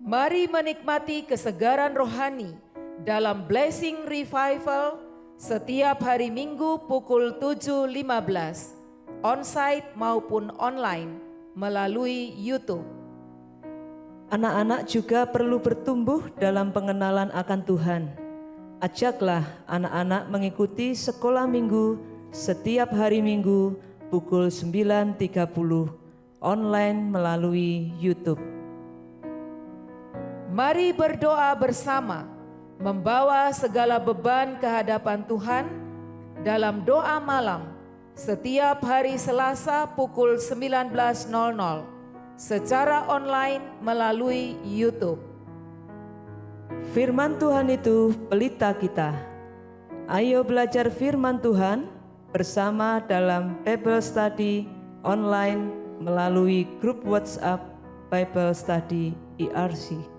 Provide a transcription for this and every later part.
Mari menikmati kesegaran rohani dalam Blessing Revival setiap hari Minggu pukul 7.15, onsite maupun online melalui YouTube. Anak-anak juga perlu bertumbuh dalam pengenalan akan Tuhan. Ajaklah anak-anak mengikuti sekolah minggu setiap hari Minggu pukul 9.30 online melalui YouTube. Mari berdoa bersama, membawa segala beban ke hadapan Tuhan dalam doa malam setiap hari Selasa pukul 19.00 secara online melalui YouTube. Firman Tuhan itu pelita kita. Ayo belajar firman Tuhan bersama dalam Bible Study online melalui grup WhatsApp Bible Study IRC.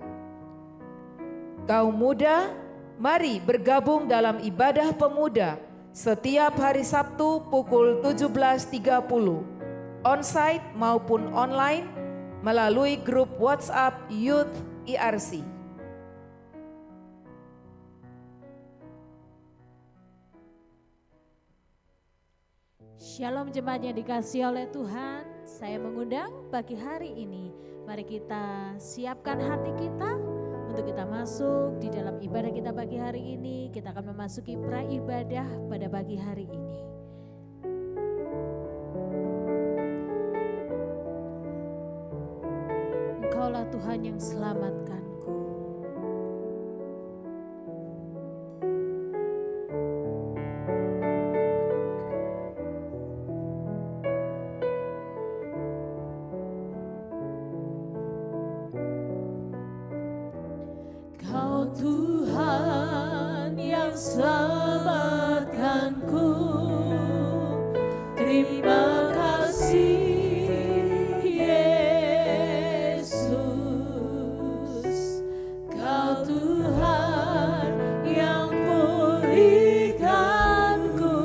Kaum muda, mari bergabung dalam ibadah pemuda setiap hari Sabtu pukul 17.30, onsite maupun online melalui grup WhatsApp Youth IRC. Shalom jemaat yang dikasihi oleh Tuhan, saya mengundang pagi hari ini. Mari kita siapkan hati kita untuk kita masuk di dalam ibadah kita pagi hari ini. Kita akan memasuki pra-ibadah pada pagi hari ini. Engkaulah Tuhan yang selamatkanku. Kau Tuhan yang selamatkanku. Terima kasih Yesus. Kau Tuhan yang pulihkanku.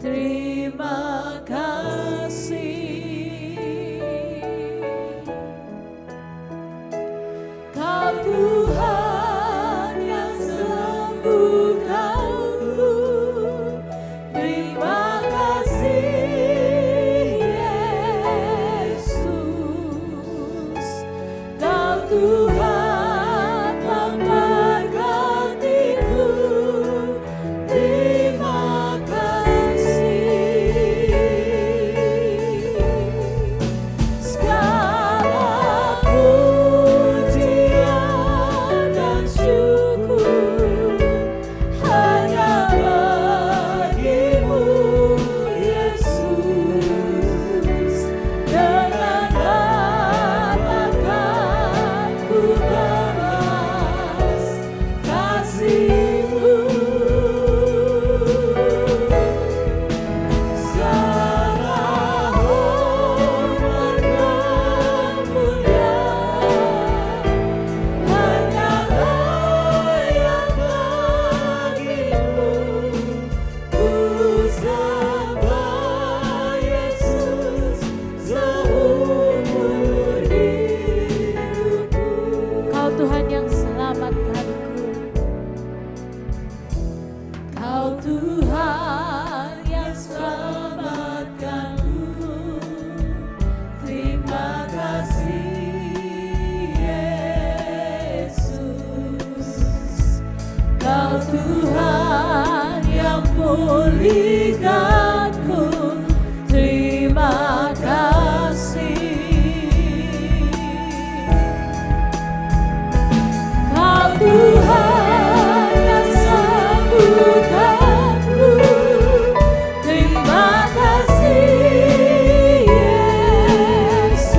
Terima kasih. Kau Tuhan yang sembuhkanku. Terima kasih Yesus. Kau Tuhan memberkatiku. Terima kasih. Segala pujian dan syukur hanya bagimu Yesus. Dengan apakah ku balas kasih-Mu. Segala hormat dan kemuliaan hanya layak bagimu. Ku sembah Yesus seumur hidupku. Kau Tuhan yang selamatkanku. Kau Tuhan yang selamatkanku. Terima kasih Yesus. Kau Tuhan yang pulihkanku. Terima kasih. Kau Tuhan yang sembuhkanku. Terima kasih Yesus.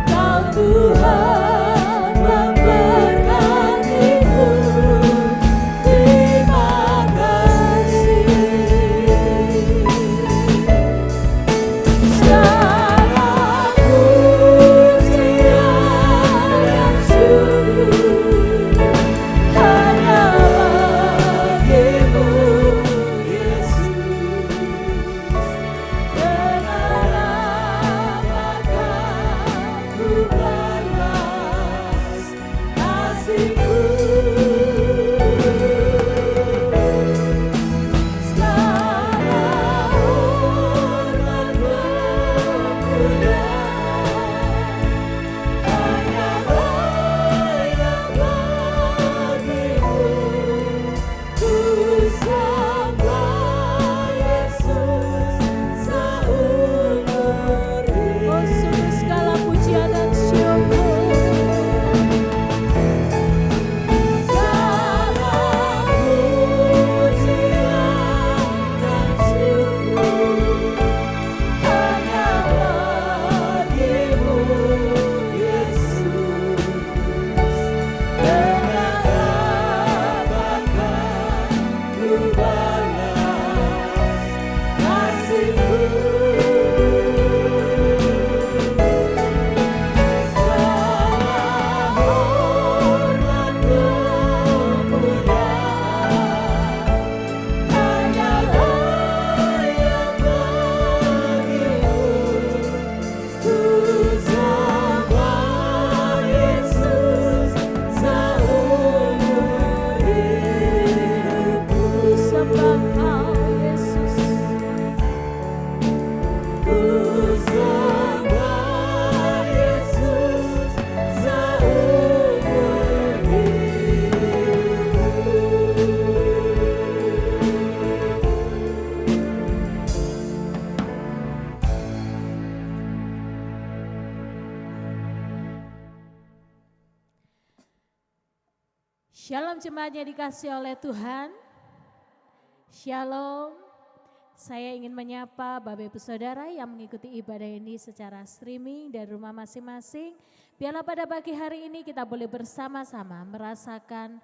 Kau Tuhan memberkatiku. Terima kasih. Shalom jemaatnya dikasih oleh Tuhan. Shalom. Saya ingin menyapa Bapak Ibu Saudara yang mengikuti ibadah ini secara streaming dari rumah masing-masing. Biarlah pada pagi hari ini kita boleh bersama-sama merasakan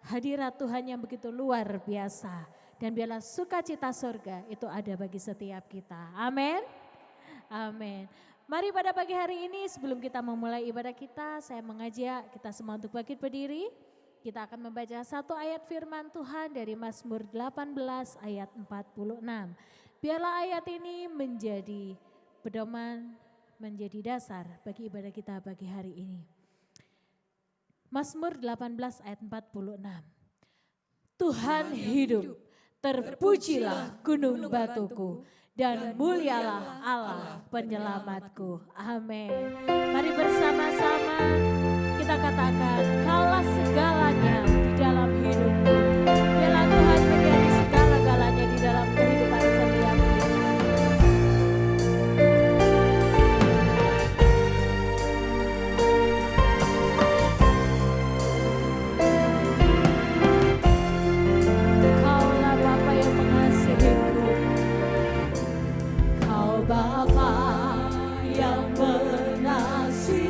hadirat Tuhan yang begitu luar biasa. Dan biarlah sukacita surga itu ada bagi setiap kita. Amin. Amin. Mari pada pagi hari ini sebelum kita memulai ibadah kita, saya mengajak kita semua untuk bangkit berdiri. Kita akan membaca satu ayat firman Tuhan dari Mazmur 18 ayat 46. Biarlah ayat ini menjadi pedoman, menjadi dasar bagi ibadah kita pagi hari ini. Mazmur 18 ayat 46. Tuhan hidup, terpujilah gunung batuku, dan mulialah Allah penyelamatku. Amin. Mari bersama-sama kita katakan, kaulah segalanya di dalam hidupku. Biarlah Tuhan menjadi segala-galanya di dalam kehidupan setiap kita. Kaulah Bapa yang mengasihiku, Kau Bapa yang mengasihiku.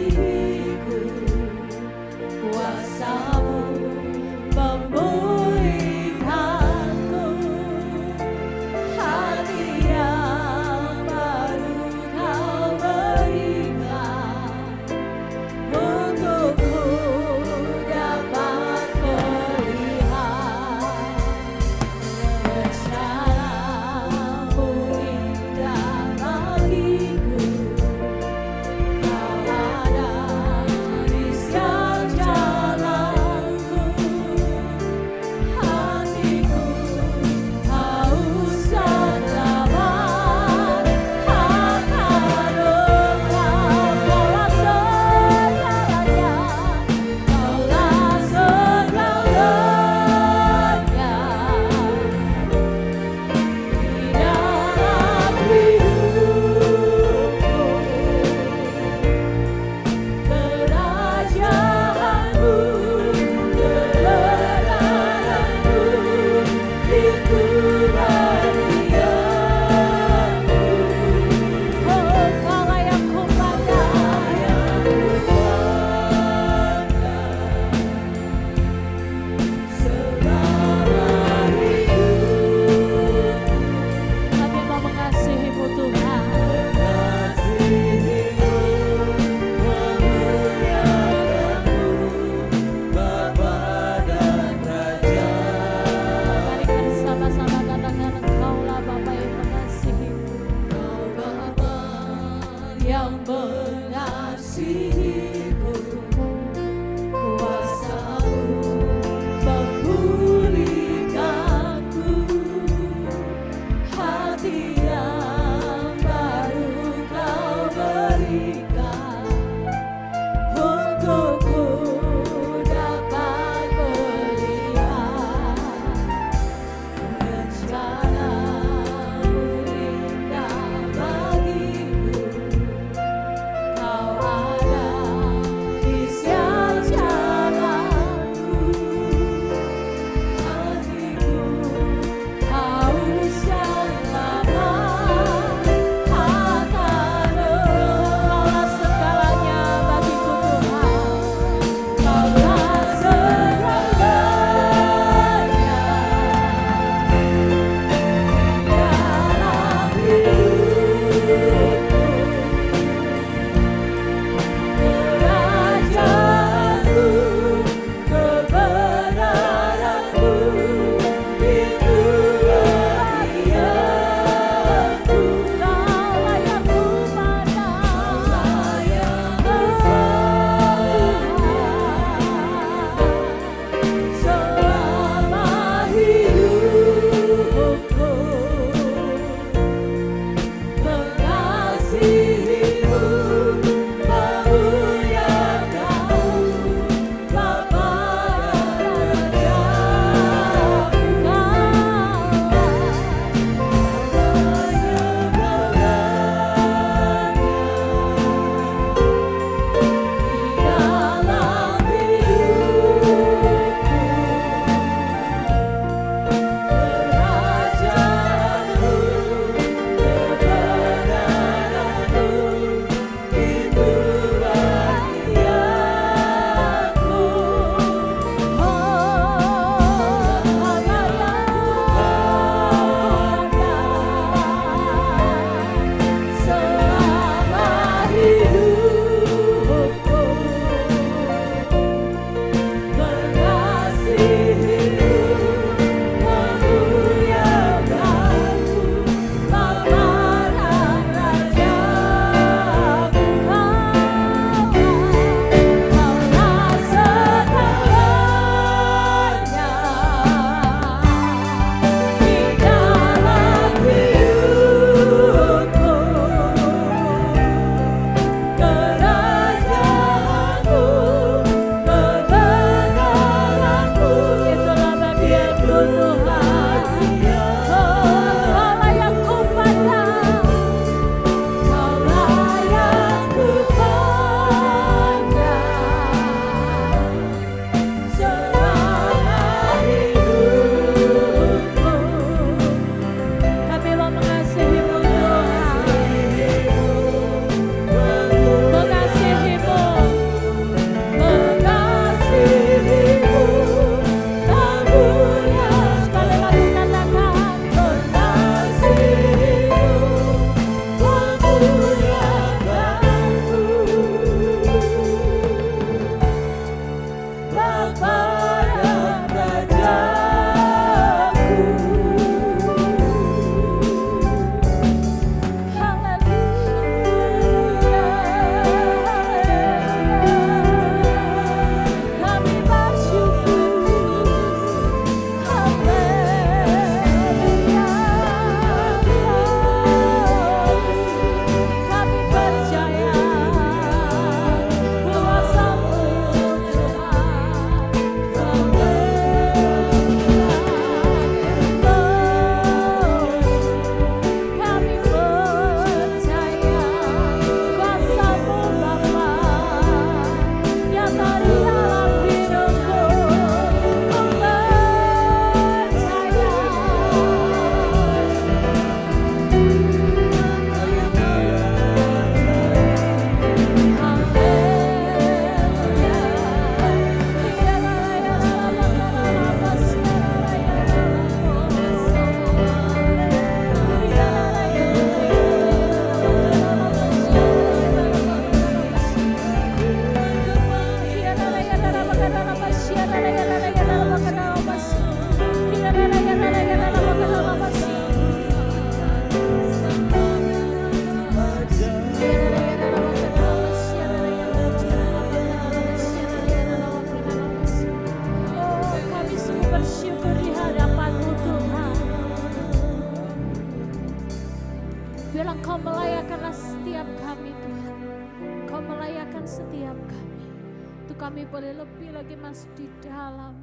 kami boleh lebih lagi masuk di dalam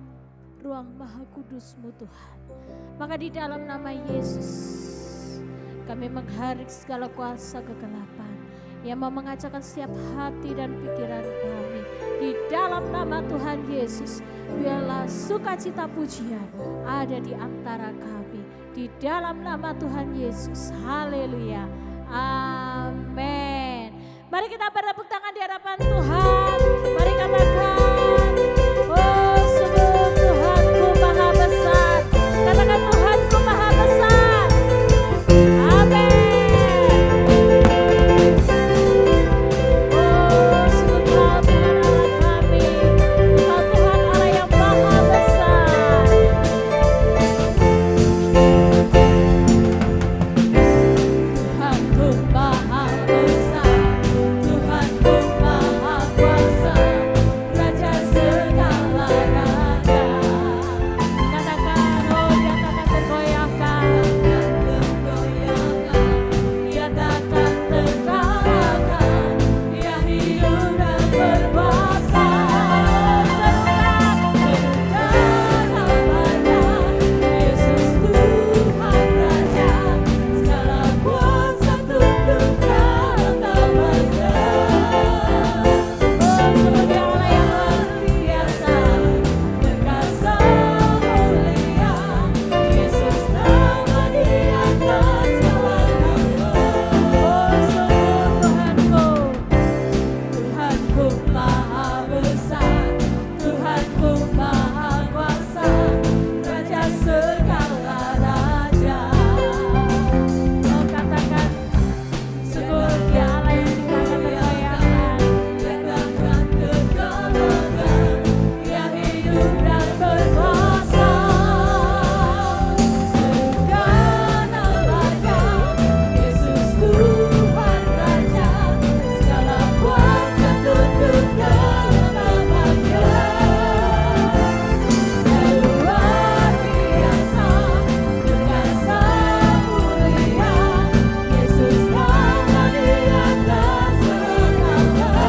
ruang Maha Kudus-Mu Tuhan. Maka di dalam nama Yesus kami mengharik segala kuasa kegelapan yang mau mengacaukan setiap hati dan pikiran kami. Di dalam nama Tuhan Yesus, biarlah sukacita pujian ada di antara kami. Di dalam nama Tuhan Yesus, haleluya, amin. Mari kita bertepuk tangan di hadapan Tuhan. Mari katakan, oh sungguh Tuhanku maha besar. Katakan Tuhanku maha besar. Amin. Oh sungguh Tuhan Allah kami. Tuhan Allah yang maha besar. Tuhanku maha besar. Tuhanku maha kuasa, Raja segala raja. Katakan, oh dia takkan tergoyahkan, dia takkan terkalahkan, dia hidup dan berkuasa. Serukan namanya, Yesus Tuhan Raja, segala kuasa tunduk dalam namanya. Oh sebagai Allah yang luar biasa, perkasa mulia, Yesus nama di atas segala nama. Oh sungguh Tuhanku maha besar, Tuhanku maha kuasa, Raja segala raja. Oh katakan, sungguh Dia Allah yang takkan tergoyahkan, Dia hidup dan berkuasa. Serukan namanya, Yesus Tuhan Raja, segala kuasa tunduk dalam namanya. Luar biasa, perkasa mulia, Yesus nama di atas segala nama.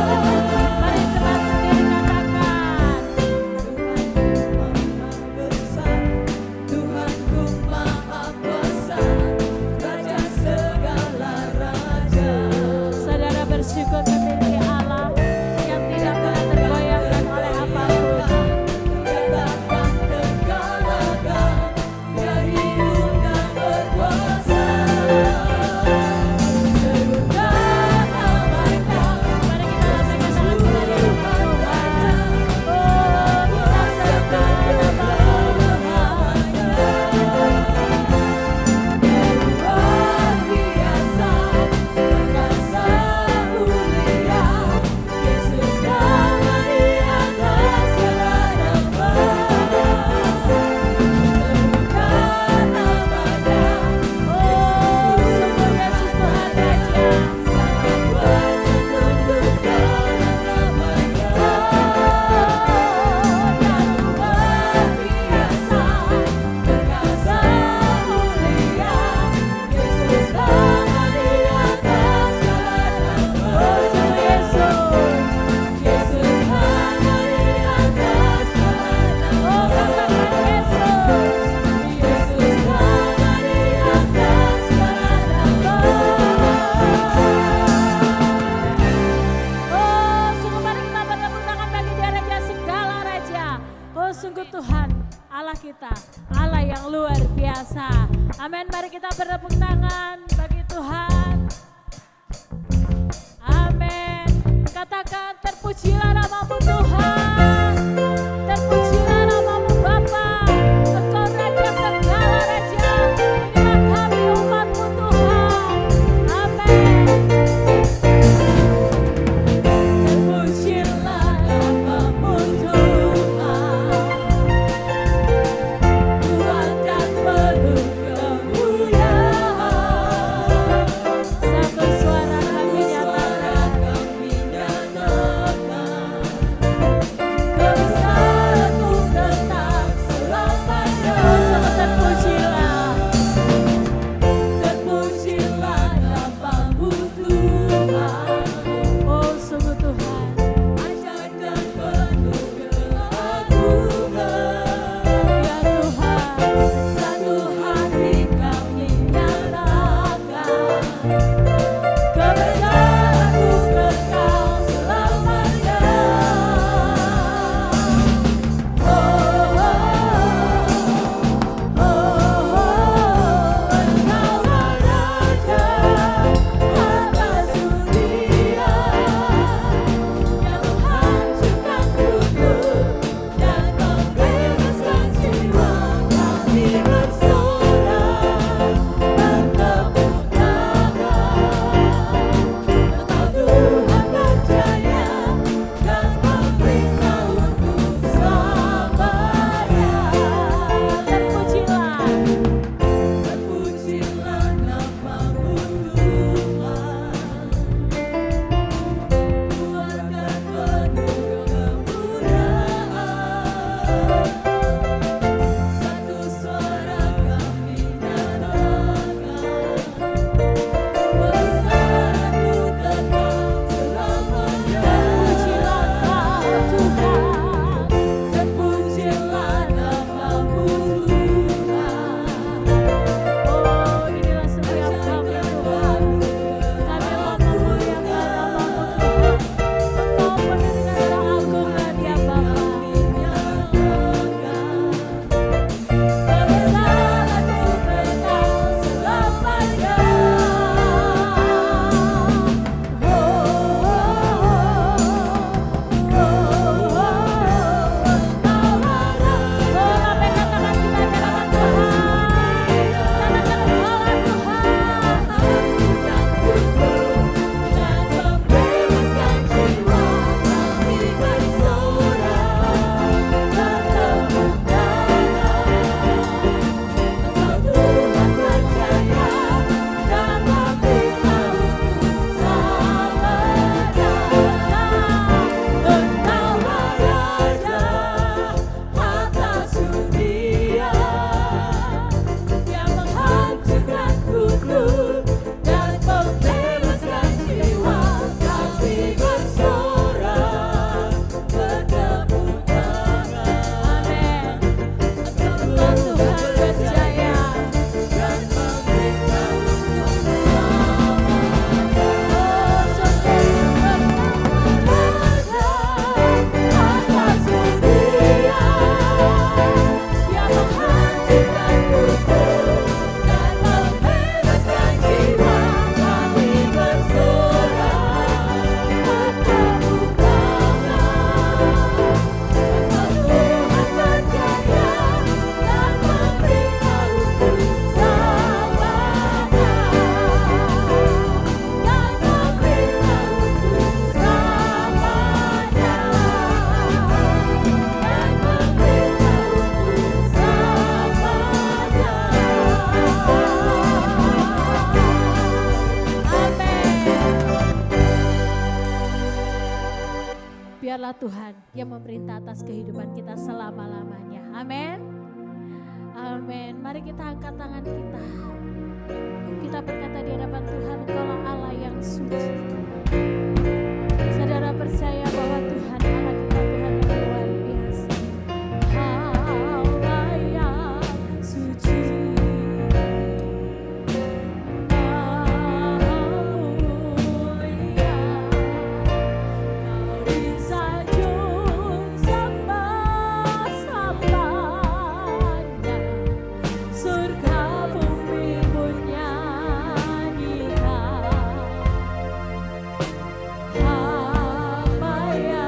Mari cepat sendiri katakan, Tuhanku maha besar, Tuhanku maha kuasa, Raja segala raja. Saudara bersyukur memiliki Allah yang tidak pernah tergoyahkan oleh apapun. Dia takkan terkalahkan, Dia hidup dan berkuasa. Serukan namanya, mari kita lambaikan tangan kita di hadapan Tuhan. Oh kita serukan namanya. Luar biasa, perkasa mulia, Yesus nama di atas segala nama. Serukan namanya, oh sungguh Yesus Tuhan Raja, segala kuasa tunduk dalam namanya. Dan luar biasa, perkasa mulia, Yesus nama di atas segala nama. Oh sungguh Yesus nama di atas segala nama. Oh katakan Yesus nama di atas segala nama. Oh sungguh mari kita bertepuk tangan bagi Dia Raja segala raja. Oh sungguh Tuhan Allah kita, Allah yang luar biasa. Amin. Mari kita bertepuk tangan bagi Tuhan. Amin. Katakan terpujilah namamu Tuhan, terpujilah namamu Bapa, Engkau Raja segala raja. Inilah kami umatmu Tuhan. Amin. Terpujilah namamu Tuhan, Tuhan dan penuh kemuliaan. Satu suara kami nyatakan, Allah Tuhan yang memerintah atas kehidupan kita selama-lamanya. Amin. Amin. Mari kita angkat tangan kita. Kita berkata di hadapan Tuhan, Engkaulah Allah yang suci. Saudara percaya bahwa Tuhan Allah kita Tuhan yang luar biasa. Allah yang suci. Apa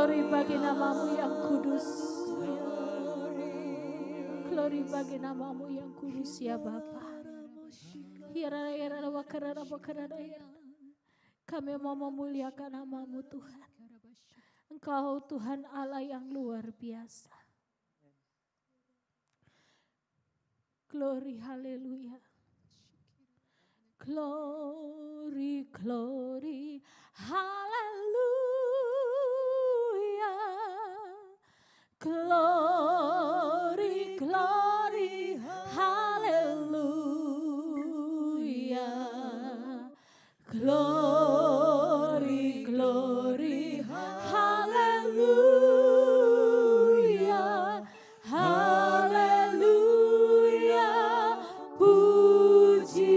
Glory bagi namamu yang kudus. Glory bagi namamu yang kudus ya Bapa. Kami mau memuliakan namamu Tuhan. Engkau Tuhan Allah yang luar biasa. Glory, haleluya. Glory, glory, haleluya. Glory, glory, haleluya. Glory, glory, haleluya. Haleluya. Puji-Mu.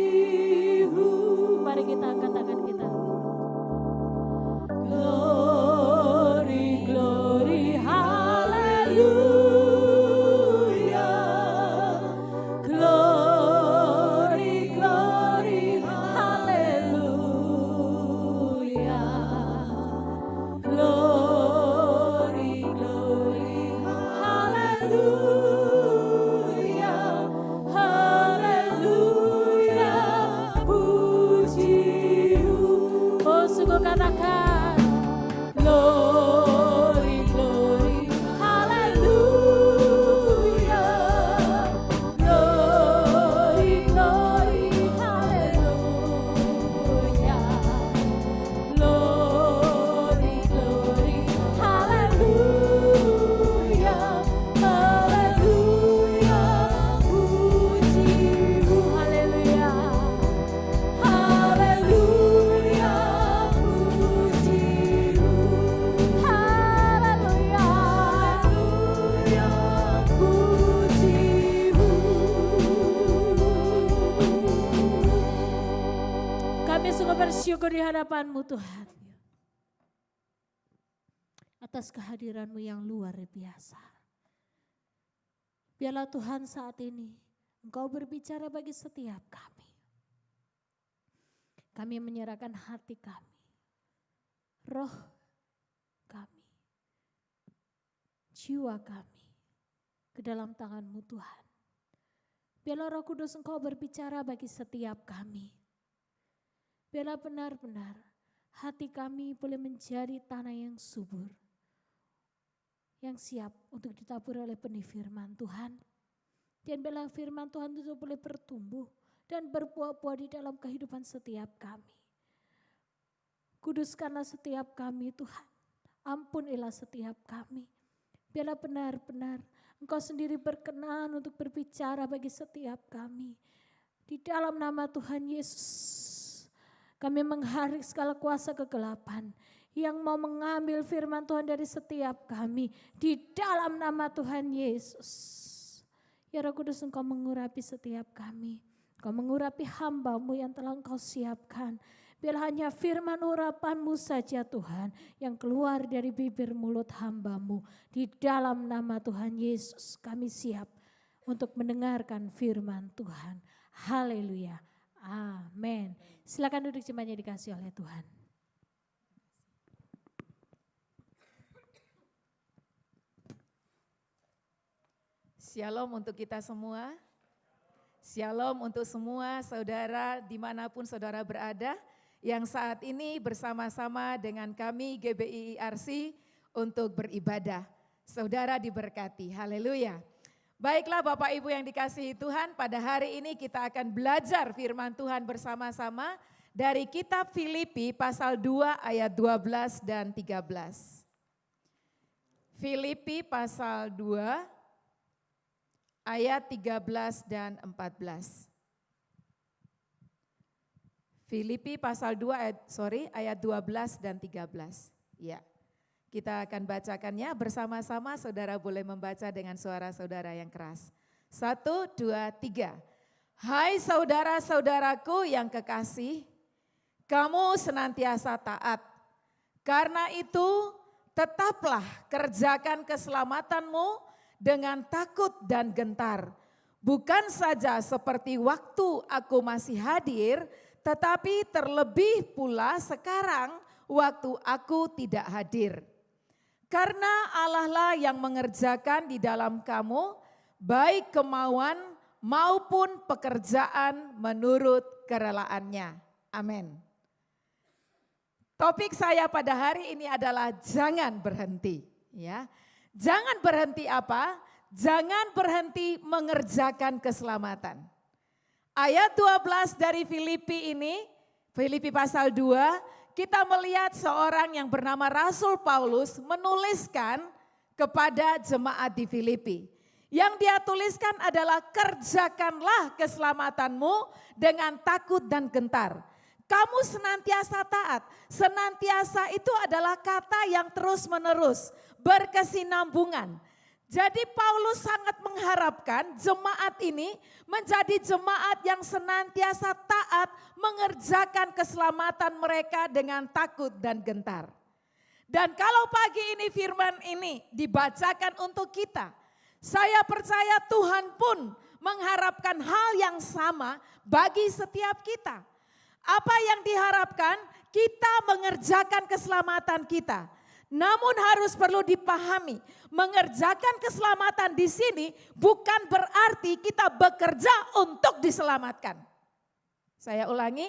Mari kita angkat tangan kita. Glory, glory, haleluya. Glory, glory, haleluya. Glory, glory, haleluya. Haleluya. Puji-Mu. Oh, sungguh katakan glory, glory, haleluya. Glory, glory, haleluya. Glory, glory, haleluya. Haleluya. Puji-Mu. Haleluya. Haleluya. Puji-Mu. Haleluya. Haleluya. Puji-Mu. Kami sungguh bersyukur di hadapan-Mu Tuhan. Atas kehadiran-Mu yang luar biasa. Biarlah Tuhan saat ini Engkau berbicara bagi setiap kami. Kami menyerahkan hati kami, roh kami, jiwa kami ke dalam tangan-Mu Tuhan. Biarlah Roh Kudus Engkau berbicara bagi setiap kami. Biarlah benar-benar hati kami boleh menjadi tanah yang subur, yang siap untuk ditabur oleh benih firman Tuhan. Dan biarlah firman Tuhan itu boleh bertumbuh dan berbuah-buah di dalam kehidupan setiap kami. Kuduskanlah setiap kami Tuhan, ampunilah setiap kami. Biarlah benar-benar Engkau sendiri berkenan untuk berbicara bagi setiap kami. Di dalam nama Tuhan Yesus, kami mengharik segala kuasa kegelapan yang mau mengambil firman Tuhan dari setiap kami. Di dalam nama Tuhan Yesus. Ya Roh Kudus, Engkau mengurapi setiap kami. Engkau mengurapi hamba-Mu yang telah Engkau siapkan. Biar hanya firman urapan-Mu saja Tuhan yang keluar dari bibir mulut hamba-Mu. Di dalam nama Tuhan Yesus kami siap untuk mendengarkan firman Tuhan. Haleluya. Amin. Silakan duduk jemaatnya dikasih oleh Tuhan. Shalom untuk kita semua. Shalom untuk semua saudara dimanapun saudara berada yang saat ini bersama-sama dengan kami GBI IRC untuk beribadah. Saudara diberkati, haleluya. Baiklah Bapak Ibu yang dikasihi Tuhan, pada hari ini kita akan belajar firman Tuhan bersama-sama dari kitab Filipi pasal 2 ayat 12 dan 13. Filipi pasal 2 ayat 13 dan 14. Filipi pasal 2 ayat 12 dan 13. Ya. Kita akan bacakannya bersama-sama, saudara boleh membaca dengan suara saudara yang keras. 1, 2, 3. Hai saudara-saudaraku yang kekasih, kamu senantiasa taat. Karena itu tetaplah kerjakan keselamatanmu dengan takut dan gentar. Bukan saja seperti waktu aku masih hadir, tetapi terlebih pula sekarang waktu aku tidak hadir. Karena Allah lah yang mengerjakan di dalam kamu baik kemauan maupun pekerjaan menurut kerelaannya. Amin. Topik saya pada hari ini adalah jangan berhenti. Ya, jangan berhenti apa? Jangan berhenti mengerjakan keselamatan. Ayat 12 dari Filipi ini, Filipi pasal 2, kita melihat seorang yang bernama Rasul Paulus menuliskan kepada jemaat di Filipi. Yang dia tuliskan adalah kerjakanlah keselamatanmu dengan takut dan gentar. Kamu senantiasa taat. Senantiasa itu adalah kata yang terus menerus, berkesinambungan. Jadi Paulus sangat mengharapkan jemaat ini menjadi jemaat yang senantiasa taat mengerjakan keselamatan mereka dengan takut dan gentar. Dan kalau pagi ini firman ini dibacakan untuk kita, saya percaya Tuhan pun mengharapkan hal yang sama bagi setiap kita. Apa yang diharapkan? Kita mengerjakan keselamatan kita. Namun harus perlu dipahami, mengerjakan keselamatan di sini bukan berarti kita bekerja untuk diselamatkan. Saya ulangi,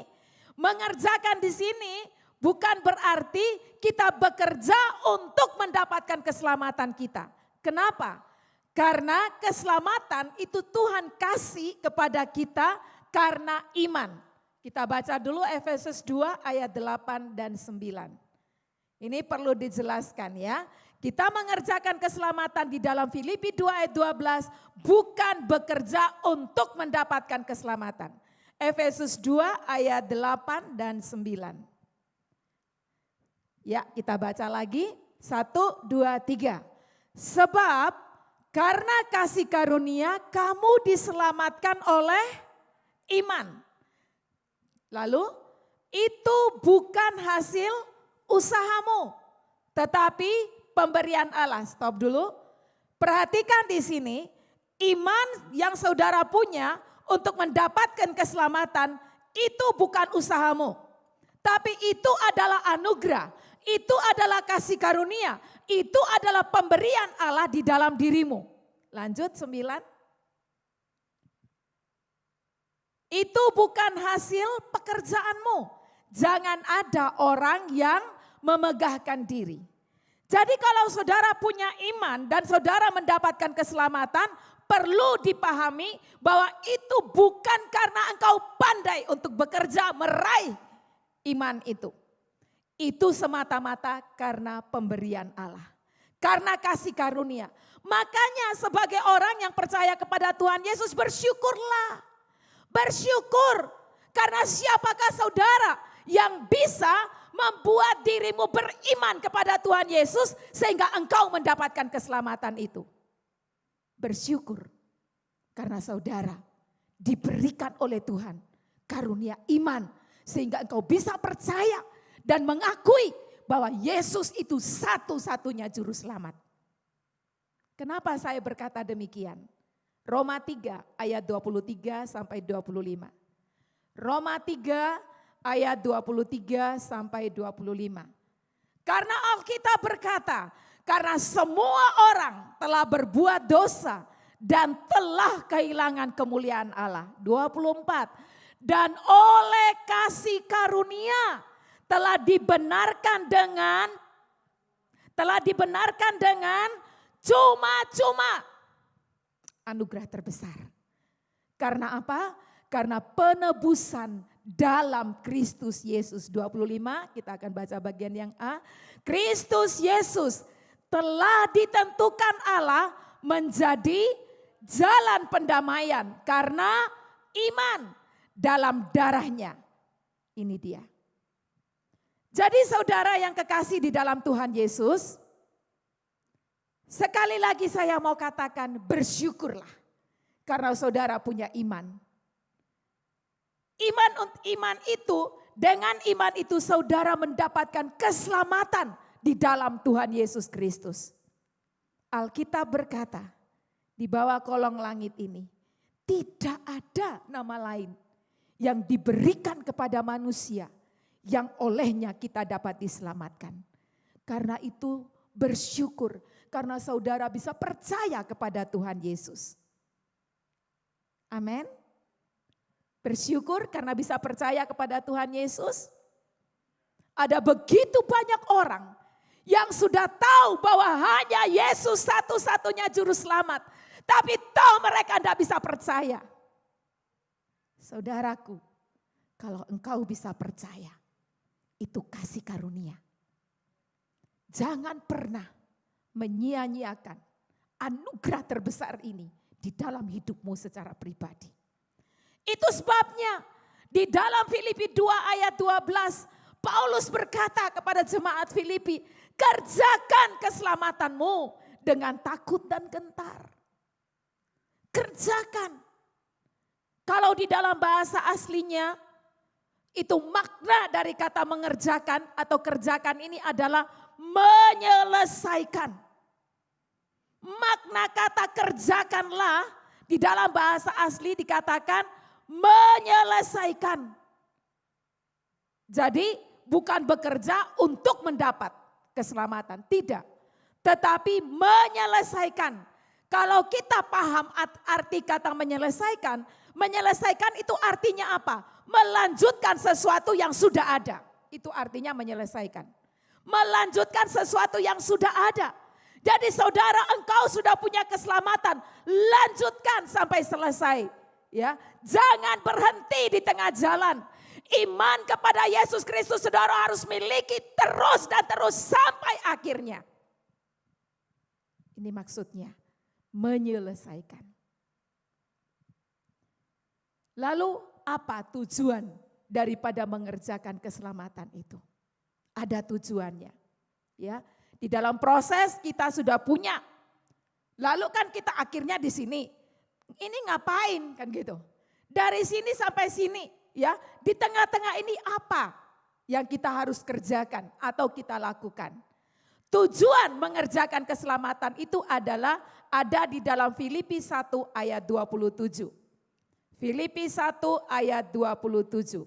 mengerjakan di sini bukan berarti kita bekerja untuk mendapatkan keselamatan kita. Kenapa? Karena keselamatan itu Tuhan kasih kepada kita karena iman. Kita baca dulu Efesus 2 ayat 8 dan 9. Ini perlu dijelaskan ya. Kita mengerjakan keselamatan di dalam Filipi 2 ayat 12 bukan bekerja untuk mendapatkan keselamatan. Efesus 2 ayat 8 dan 9. Ya, kita baca lagi. 1, 2, 3. Sebab karena kasih karunia kamu diselamatkan oleh iman. Lalu itu bukan hasil usahamu, tetapi pemberian Allah. Stop dulu. Perhatikan di sini, iman yang saudara punya untuk mendapatkan keselamatan itu bukan usahamu. Tapi itu adalah anugerah, itu adalah kasih karunia, itu adalah pemberian Allah di dalam dirimu. Lanjut 9. Itu bukan hasil pekerjaanmu. Jangan ada orang yang memegahkan diri. Jadi kalau saudara punya iman dan saudara mendapatkan keselamatan, perlu dipahami bahwa itu bukan karena engkau pandai untuk bekerja meraih iman itu. Itu semata-mata karena pemberian Allah. Karena kasih karunia. Makanya sebagai orang yang percaya kepada Tuhan Yesus, bersyukurlah. Bersyukur karena siapakah saudara yang bisa membuat dirimu beriman kepada Tuhan Yesus sehingga engkau mendapatkan keselamatan itu. Bersyukur karena saudara diberikan oleh Tuhan karunia iman sehingga engkau bisa percaya dan mengakui bahwa Yesus itu satu-satunya juru selamat. Kenapa saya berkata demikian? Roma 3 ayat 23 sampai 25. Roma 3 ayat 23 sampai 25. Karena Alkitab berkata, karena semua orang telah berbuat dosa dan telah kehilangan kemuliaan Allah. 24. Dan oleh kasih karunia telah dibenarkan dengan cuma-cuma. Anugerah terbesar. Karena apa? Karena penebusan dalam Kristus Yesus. 25, kita akan baca bagian yang A. Kristus Yesus telah ditentukan Allah menjadi jalan pendamaian karena iman dalam darahnya. Ini dia. Jadi saudara yang kekasih di dalam Tuhan Yesus, sekali lagi saya mau katakan bersyukurlah karena saudara punya iman. Dengan iman itu saudara mendapatkan keselamatan di dalam Tuhan Yesus Kristus. Alkitab berkata, di bawah kolong langit ini tidak ada nama lain yang diberikan kepada manusia yang olehnya kita dapat diselamatkan. Karena itu bersyukur karena saudara bisa percaya kepada Tuhan Yesus. Amin. Bersyukur karena bisa percaya kepada Tuhan Yesus. Ada begitu banyak orang yang sudah tahu bahwa hanya Yesus satu-satunya juru selamat. Tapi tahu mereka tidak bisa percaya. Saudaraku, kalau engkau bisa percaya, itu kasih karunia. Jangan pernah menyia-nyiakan anugerah terbesar ini di dalam hidupmu secara pribadi. Itu sebabnya di dalam Filipi 2 ayat 12, Paulus berkata kepada jemaat Filipi, kerjakan keselamatanmu dengan takut dan gentar. Kerjakan. Kalau di dalam bahasa aslinya, itu makna dari kata mengerjakan atau kerjakan ini adalah menyelesaikan. Makna kata kerjakanlah di dalam bahasa asli dikatakan menyelesaikan. Jadi bukan bekerja untuk mendapat keselamatan, tidak. Tetapi menyelesaikan. Kalau kita paham arti kata menyelesaikan, menyelesaikan itu artinya apa? Melanjutkan sesuatu yang sudah ada. Itu artinya menyelesaikan. Melanjutkan sesuatu yang sudah ada. Jadi saudara, engkau sudah punya keselamatan, lanjutkan sampai selesai. Ya, jangan berhenti di tengah jalan. Iman kepada Yesus Kristus saudara harus miliki terus dan terus sampai akhirnya. Ini maksudnya menyelesaikan. Lalu apa tujuan daripada mengerjakan keselamatan itu? Ada tujuannya. Ya, di dalam proses kita sudah punya. Lalu kan kita akhirnya di sini. Ini ngapain kan gitu. Dari sini sampai sini. Ya, di tengah-tengah ini apa yang kita harus kerjakan atau kita lakukan? Tujuan mengerjakan keselamatan itu adalah ada di dalam Filipi 1 ayat 27. Filipi 1 ayat 27.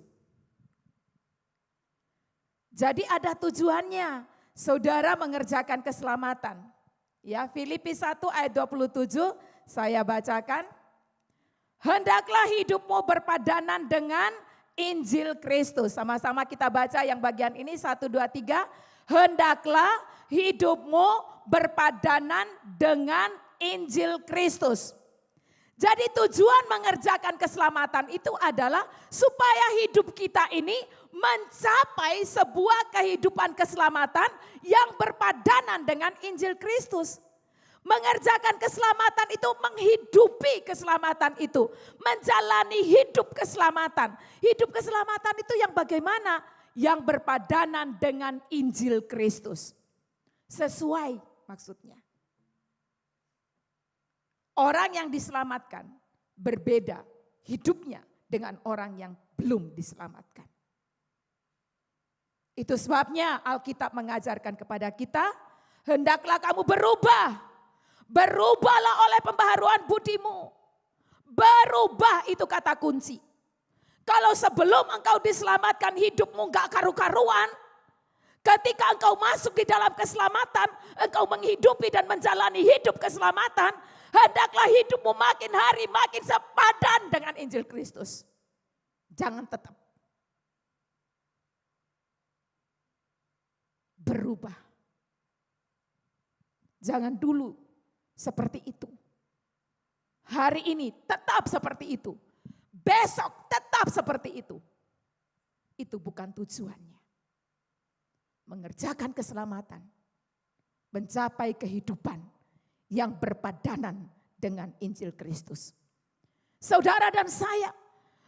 Jadi ada tujuannya, saudara mengerjakan keselamatan. Ya, Filipi 1 ayat 27 saya bacakan. Hendaklah hidupmu berpadanan dengan Injil Kristus. Sama-sama kita baca yang bagian ini 1, 2, 3. Hendaklah hidupmu berpadanan dengan Injil Kristus. Jadi tujuan mengerjakan keselamatan itu adalah supaya hidup kita ini mencapai sebuah kehidupan keselamatan yang berpadanan dengan Injil Kristus. Mengerjakan keselamatan itu menghidupi keselamatan itu. Menjalani hidup keselamatan. Hidup keselamatan itu yang bagaimana? Yang berpadanan dengan Injil Kristus. Sesuai maksudnya. Orang yang diselamatkan berbeda hidupnya dengan orang yang belum diselamatkan. Itu sebabnya Alkitab mengajarkan kepada kita, hendaklah kamu berubah. Berubahlah oleh pembaharuan budimu. Berubah itu kata kunci. Kalau sebelum engkau diselamatkan hidupmu gak karu-karuan. Ketika engkau masuk di dalam keselamatan, engkau menghidupi dan menjalani hidup keselamatan. Hendaklah hidupmu makin hari makin sepadan dengan Injil Kristus. Jangan tetap berubah. Jangan dulu seperti itu. Hari ini tetap seperti itu. Besok tetap seperti itu. Itu bukan tujuannya. Mengerjakan keselamatan. Mencapai kehidupan yang berpadanan dengan Injil Kristus. Saudara dan saya,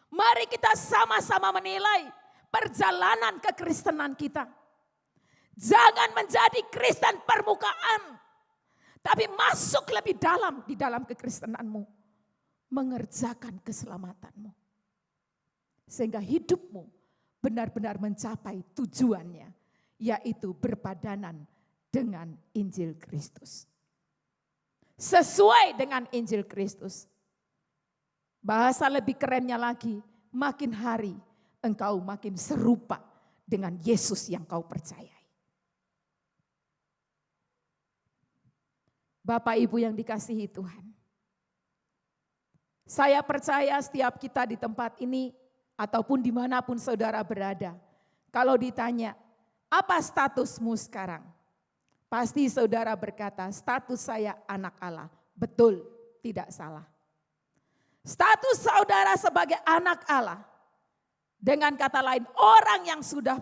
mari kita sama-sama menilai perjalanan kekristenan kita. Jangan menjadi Kristen permukaan, tapi masuk lebih dalam di dalam kekristenanmu. Mengerjakan keselamatanmu. Sehingga hidupmu benar-benar mencapai tujuannya, yaitu berpadanan dengan Injil Kristus. Sesuai dengan Injil Kristus. Bahasa lebih kerennya lagi, makin hari engkau makin serupa dengan Yesus yang kau percayai. Bapak Ibu yang dikasihi Tuhan, saya percaya setiap kita di tempat ini ataupun dimanapun saudara berada, kalau ditanya, apa statusmu sekarang? Pasti saudara berkata, status saya anak Allah. Betul, tidak salah. Status saudara sebagai anak Allah, dengan kata lain orang yang sudah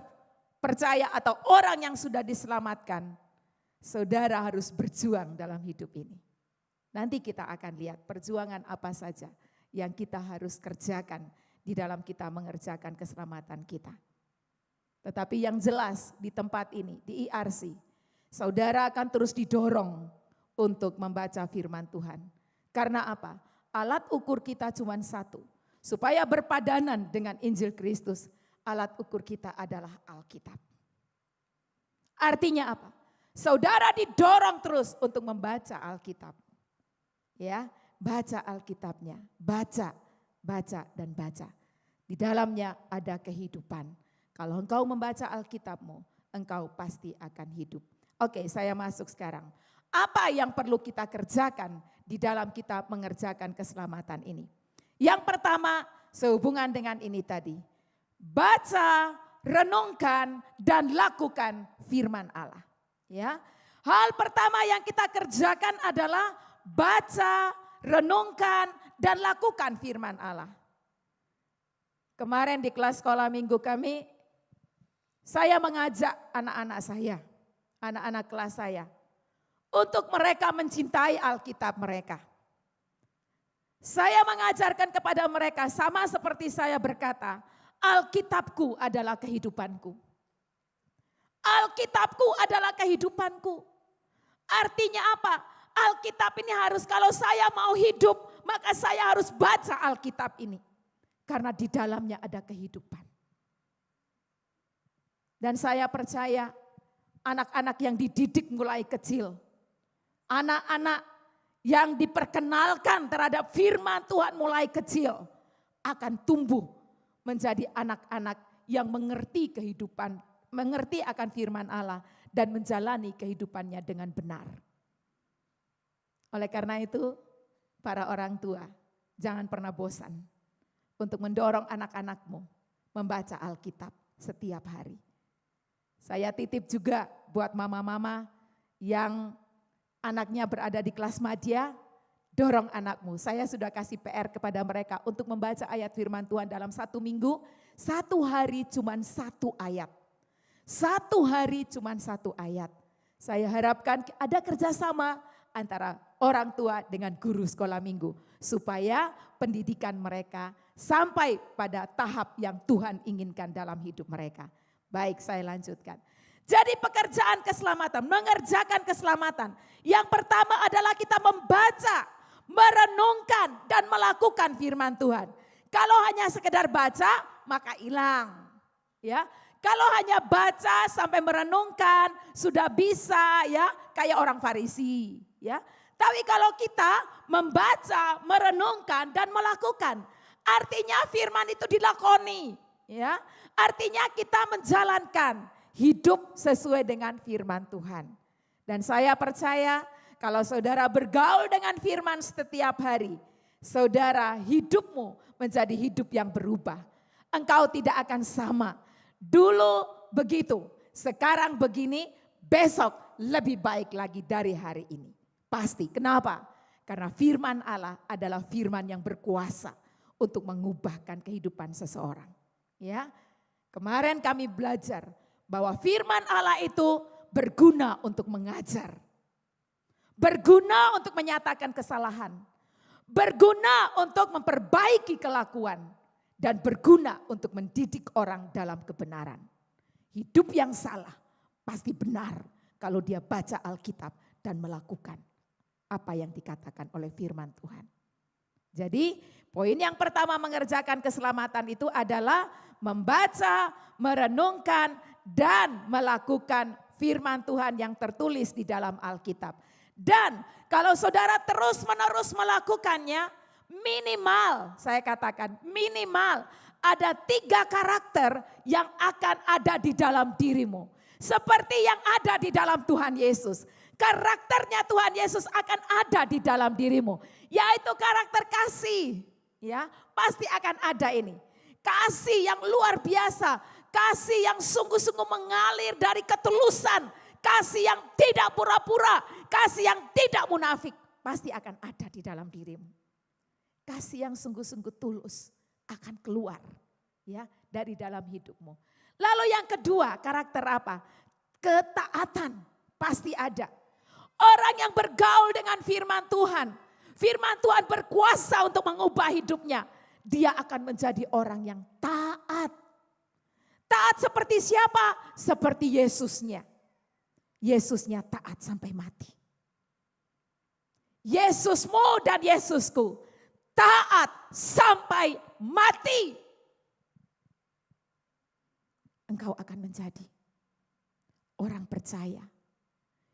percaya atau orang yang sudah diselamatkan, saudara harus berjuang dalam hidup ini. Nanti kita akan lihat perjuangan apa saja yang kita harus kerjakan di dalam kita mengerjakan keselamatan kita. Tetapi yang jelas di tempat ini, di IRC, saudara akan terus didorong untuk membaca firman Tuhan. Karena apa? Alat ukur kita cuma satu. Supaya berpadanan dengan Injil Kristus, alat ukur kita adalah Alkitab. Artinya apa? Saudara didorong terus untuk membaca Alkitab. Ya, baca Alkitabnya, baca dan baca. Di dalamnya ada kehidupan. Kalau engkau membaca Alkitabmu, engkau pasti akan hidup. Oke, saya masuk sekarang. Apa yang perlu kita kerjakan di dalam kita mengerjakan keselamatan ini? Yang pertama, sehubungan dengan ini tadi. Baca, renungkan, dan lakukan firman Allah. Ya, hal pertama yang kita kerjakan adalah baca, renungkan, dan lakukan firman Allah. Kemarin di kelas sekolah minggu kami, saya mengajak anak-anak saya, anak-anak kelas saya, untuk mereka mencintai Alkitab mereka. Saya mengajarkan kepada mereka sama seperti saya berkata, Alkitabku adalah kehidupanku. Alkitabku adalah kehidupanku. Artinya apa? Alkitab ini harus, kalau saya mau hidup, maka saya harus baca Alkitab ini. Karena di dalamnya ada kehidupan. Dan saya percaya anak-anak yang dididik mulai kecil, anak-anak yang diperkenalkan terhadap firman Tuhan mulai kecil, akan tumbuh menjadi anak-anak yang mengerti kehidupan, mengerti akan firman Allah dan menjalani kehidupannya dengan benar. Oleh karena itu, para orang tua, jangan pernah bosan untuk mendorong anak-anakmu membaca Alkitab setiap hari. Saya titip juga buat mama-mama yang anaknya berada di kelas madya, dorong anakmu. Saya sudah kasih PR kepada mereka untuk membaca ayat firman Tuhan dalam 1 minggu, 1 hari cuma 1 ayat. 1 hari cuma 1 ayat. Saya harapkan ada kerjasama antara orang tua dengan guru sekolah minggu. Supaya pendidikan mereka sampai pada tahap yang Tuhan inginkan dalam hidup mereka. Baik, saya lanjutkan. Jadi pekerjaan keselamatan, mengerjakan keselamatan. Yang pertama adalah kita membaca, merenungkan dan melakukan firman Tuhan. Kalau hanya sekedar baca, maka hilang. Ya, kalau hanya baca sampai merenungkan, sudah bisa ya, kayak orang Farisi. Ya, tapi kalau kita membaca, merenungkan dan melakukan, artinya firman itu dilakoni. Ya, artinya kita menjalankan hidup sesuai dengan firman Tuhan. Dan saya percaya kalau saudara bergaul dengan firman setiap hari, saudara hidupmu menjadi hidup yang berubah. Engkau tidak akan sama. Dulu begitu, sekarang begini, besok lebih baik lagi dari hari ini. Pasti, kenapa? Karena firman Allah adalah firman yang berkuasa untuk mengubahkan kehidupan seseorang. Ya, kemarin kami belajar bahwa firman Allah itu berguna untuk mengajar. Berguna untuk menyatakan kesalahan. Berguna untuk memperbaiki kelakuan. Dan berguna untuk mendidik orang dalam kebenaran. Hidup yang salah pasti benar kalau dia baca Alkitab dan melakukan apa yang dikatakan oleh firman Tuhan. Jadi poin yang pertama mengerjakan keselamatan itu adalah membaca, merenungkan, dan melakukan firman Tuhan yang tertulis di dalam Alkitab. Dan kalau saudara terus-menerus melakukannya, minimal, saya katakan minimal ada 3 karakter yang akan ada di dalam dirimu. Seperti yang ada di dalam Tuhan Yesus. karakternya Tuhan Yesus akan ada di dalam dirimu, yaitu karakter kasih. Ya, pasti akan ada ini. Kasih yang luar biasa, kasih yang sungguh-sungguh mengalir dari ketulusan, kasih yang tidak pura-pura, kasih yang tidak munafik, pasti akan ada di dalam dirimu. Kasih yang sungguh-sungguh tulus akan keluar ya dari dalam hidupmu. Lalu yang kedua, karakter apa? Ketaatan pasti ada. Orang yang bergaul dengan firman Tuhan berkuasa untuk mengubah hidupnya. Dia akan menjadi orang yang taat. Taat seperti siapa? Seperti Yesusnya. Yesusnya taat sampai mati. Yesusmu dan Yesusku taat sampai mati. Engkau akan menjadi orang percaya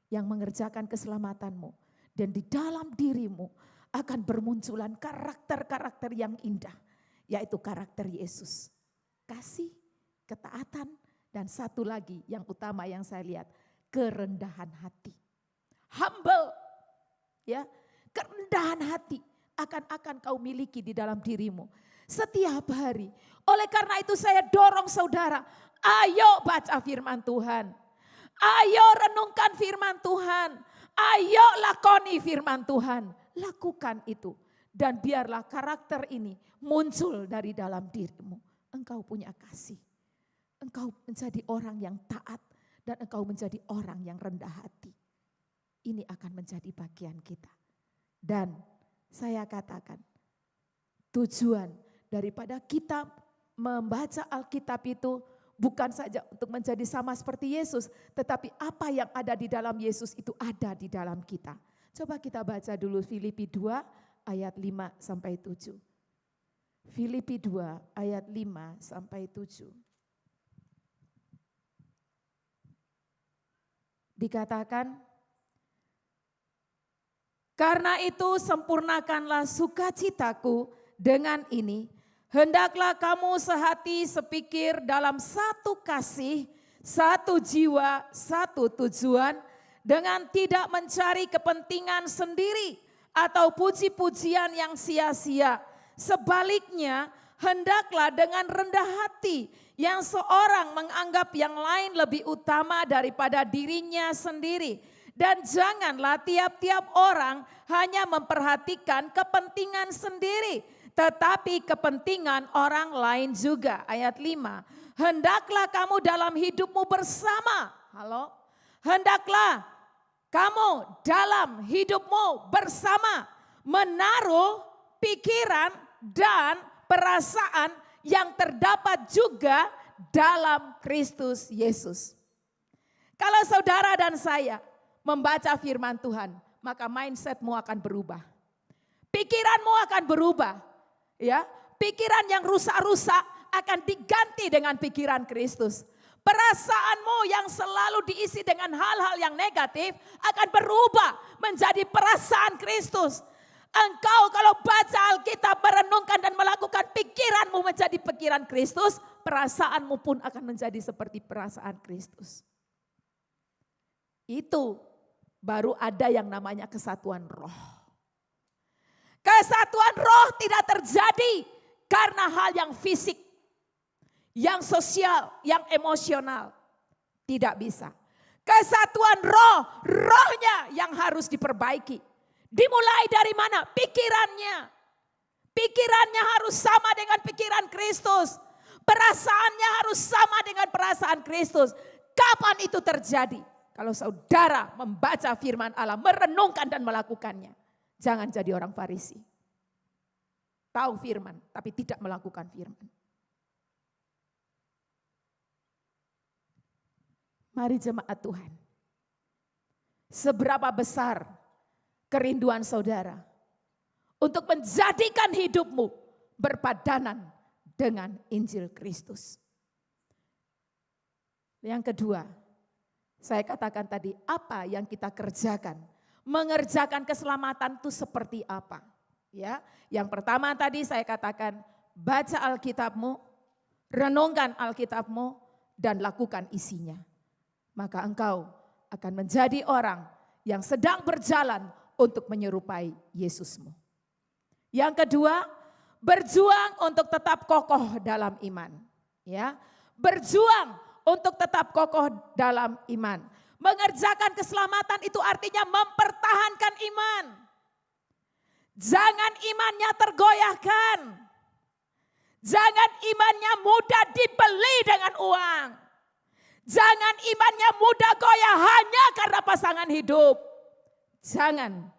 yang mengerjakan keselamatanmu. Dan di dalam dirimu akan bermunculan karakter-karakter yang indah. Yaitu karakter Yesus. Kasih, ketaatan, dan satu lagi yang utama yang saya lihat. Kerendahan hati. Humble. Ya, kerendahan hati akan kau miliki di dalam dirimu. Setiap hari. Oleh karena itu saya dorong saudara. Ayo baca firman Tuhan. Ayo renungkan firman Tuhan. Ayo lakoni firman Tuhan. Lakukan itu. Dan biarlah karakter ini muncul dari dalam dirimu. Engkau punya kasih. Engkau menjadi orang yang taat. Dan engkau menjadi orang yang rendah hati. Ini akan menjadi bagian kita. Dan saya katakan tujuan daripada kita membaca Alkitab itu bukan saja untuk menjadi sama seperti Yesus, tetapi apa yang ada di dalam Yesus itu ada di dalam kita. Coba kita baca dulu Filipi 2 ayat 5 sampai 7. Filipi 2 ayat 5 sampai 7. Dikatakan, karena itu sempurnakanlah sukacitaku dengan ini. Hendaklah kamu sehati sepikir dalam satu kasih, satu jiwa, satu tujuan. Dengan tidak mencari kepentingan sendiri atau puji-pujian yang sia-sia. Sebaliknya hendaklah dengan rendah hati yang seorang menganggap yang lain lebih utama daripada dirinya sendiri. Dan janganlah tiap-tiap orang hanya memperhatikan kepentingan sendiri, tetapi kepentingan orang lain juga. Ayat 5, hendaklah kamu dalam hidupmu bersama. Halo? Hendaklah kamu dalam hidupmu bersama menaruh pikiran dan perasaan yang terdapat juga dalam Kristus Yesus. Kalau saudara dan saya membaca firman Tuhan, maka mindsetmu akan berubah. Pikiranmu akan berubah. Ya, pikiran yang rusak-rusak akan diganti dengan pikiran Kristus. Perasaanmu yang selalu diisi dengan hal-hal yang negatif akan berubah menjadi perasaan Kristus. Engkau kalau baca Alkitab, merenungkan dan melakukan, pikiranmu menjadi pikiran Kristus, perasaanmu pun akan menjadi seperti perasaan Kristus. Itu baru ada yang namanya kesatuan roh. Kesatuan roh tidak terjadi karena hal yang fisik, yang sosial, yang emosional. Tidak bisa. Kesatuan roh, rohnya yang harus diperbaiki. Dimulai dari mana? Pikirannya. Pikirannya harus sama dengan pikiran Kristus. Perasaannya harus sama dengan perasaan Kristus. Kapan itu terjadi? Kalau saudara membaca firman Allah, merenungkan dan melakukannya. Jangan jadi orang Farisi. Tahu firman, tapi tidak melakukan firman. Mari jemaat Tuhan. Seberapa besar kerinduan saudara untuk menjadikan hidupmu berpadanan dengan Injil Kristus. Yang kedua, saya katakan tadi, apa yang kita kerjakan? Mengerjakan keselamatan itu seperti apa? Ya, yang pertama tadi saya katakan, baca Alkitabmu, renungkan Alkitabmu, dan lakukan isinya. Maka engkau akan menjadi orang yang sedang berjalan untuk menyerupai Yesusmu. Yang kedua, berjuang untuk tetap kokoh dalam iman. Ya, berjuang untuk tetap kokoh dalam iman. Mengerjakan keselamatan itu artinya mempertahankan iman. Jangan imannya tergoyahkan. Jangan imannya mudah dibeli dengan uang. Jangan imannya mudah goyah hanya karena pasangan hidup. Jangan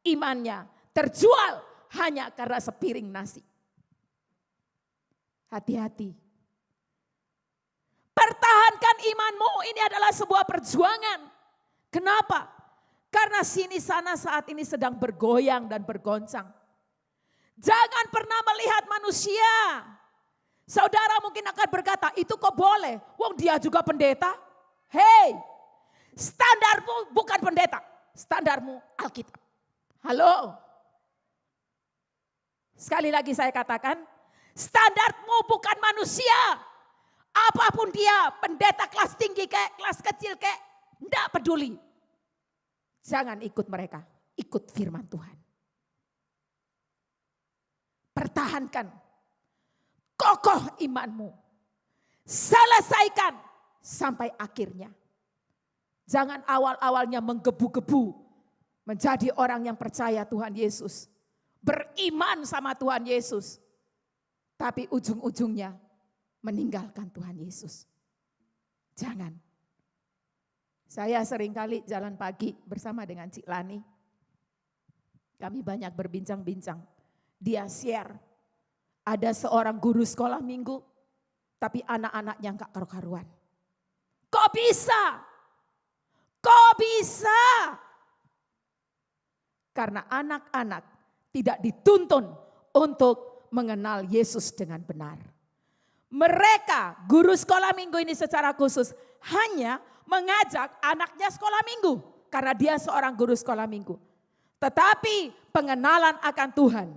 imannya terjual hanya karena sepiring nasi. Hati-hati. Pertahankan imanmu, ini adalah sebuah perjuangan. Kenapa? Karena sini sana saat ini sedang bergoyang dan bergoncang. Jangan pernah melihat manusia. Saudara mungkin akan berkata, itu kok boleh? Wong dia juga pendeta. Hei, standarmu bukan pendeta. Standarmu Alkitab. Halo? Sekali lagi saya katakan, standarmu bukan manusia. Apapun dia, pendeta kelas tinggi kayak, kelas kecil kayak, enggak peduli. Jangan ikut mereka, ikut firman Tuhan. Pertahankan kokoh imanmu. Selesaikan sampai akhirnya. Jangan awal-awalnya menggebu-gebu menjadi orang yang percaya Tuhan Yesus. Beriman sama Tuhan Yesus. Tapi ujung-ujungnya meninggalkan Tuhan Yesus. Jangan. Saya seringkali jalan pagi bersama dengan Cik Lani. Kami banyak berbincang-bincang. Dia share, ada seorang guru sekolah minggu, tapi anak-anaknya enggak karu-karuan. Kok bisa? Kok bisa? Karena anak-anak tidak dituntun untuk mengenal Yesus dengan benar. Mereka, guru sekolah minggu ini secara khusus hanya mengajak anaknya sekolah minggu. Karena dia seorang guru sekolah minggu. Tetapi pengenalan akan Tuhan,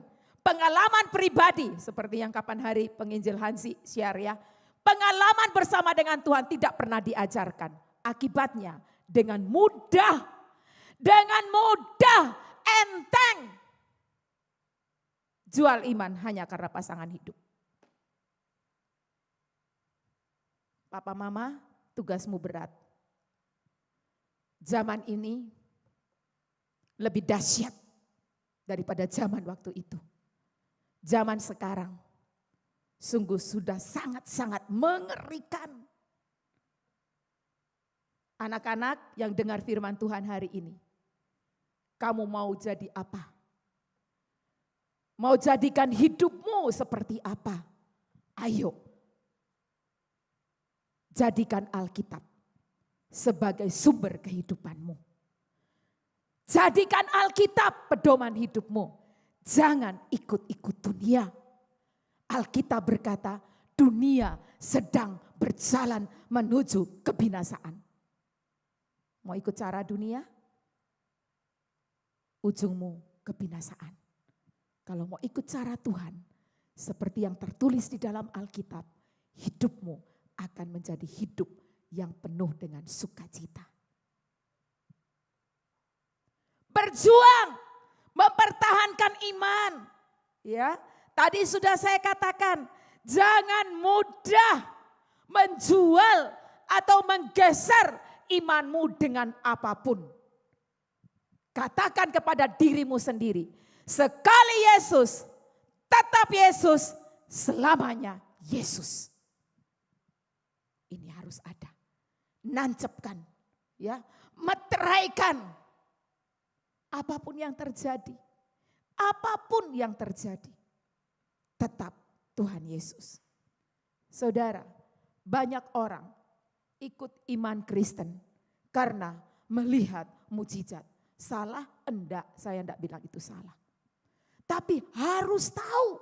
pengalaman pribadi seperti yang kapan hari penginjil Hansi share ya. Pengalaman bersama dengan Tuhan tidak pernah diajarkan. Akibatnya dengan mudah, enteng. Jual iman hanya karena pasangan hidup. Papa mama, tugasmu berat. Zaman ini lebih dahsyat daripada zaman waktu itu. Zaman sekarang sungguh sudah sangat-sangat mengerikan. Anak-anak yang dengar firman Tuhan hari ini, kamu mau jadi apa? Mau jadikan hidupmu seperti apa? Ayo, jadikan Alkitab sebagai sumber kehidupanmu. Jadikan Alkitab pedoman hidupmu. Jangan ikut-ikut dunia. Alkitab berkata, dunia sedang berjalan menuju kebinasaan. Mau ikut cara dunia? Ujungmu kebinasaan. Kalau mau ikut cara Tuhan, seperti yang tertulis di dalam Alkitab, hidupmu akan menjadi hidup yang penuh dengan sukacita. Berjuang, mempertahankan iman. Ya, tadi sudah saya katakan, jangan mudah menjual atau menggeser imanmu dengan apapun. Katakan kepada dirimu sendiri, sekali Yesus, tetap Yesus, selamanya Yesus. Ini harus ada. Nancepkan, ya, meteraikan. Apapun yang terjadi, tetap Tuhan Yesus. Saudara, banyak orang ikut iman Kristen karena melihat mujizat. Salah? Enggak, saya enggak bilang itu salah. Tapi harus tahu,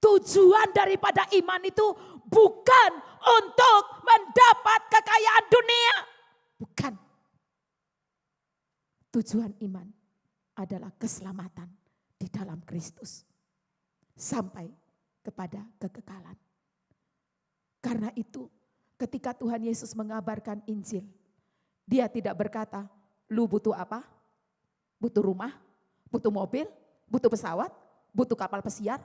tujuan daripada iman itu bukan untuk mendapat kekayaan dunia. Bukan. Tujuan iman adalah keselamatan di dalam Kristus. Sampai kepada kekekalan. Karena itu ketika Tuhan Yesus mengabarkan Injil, dia tidak berkata, lu butuh apa? Butuh rumah, butuh mobil, butuh pesawat, butuh kapal pesiar.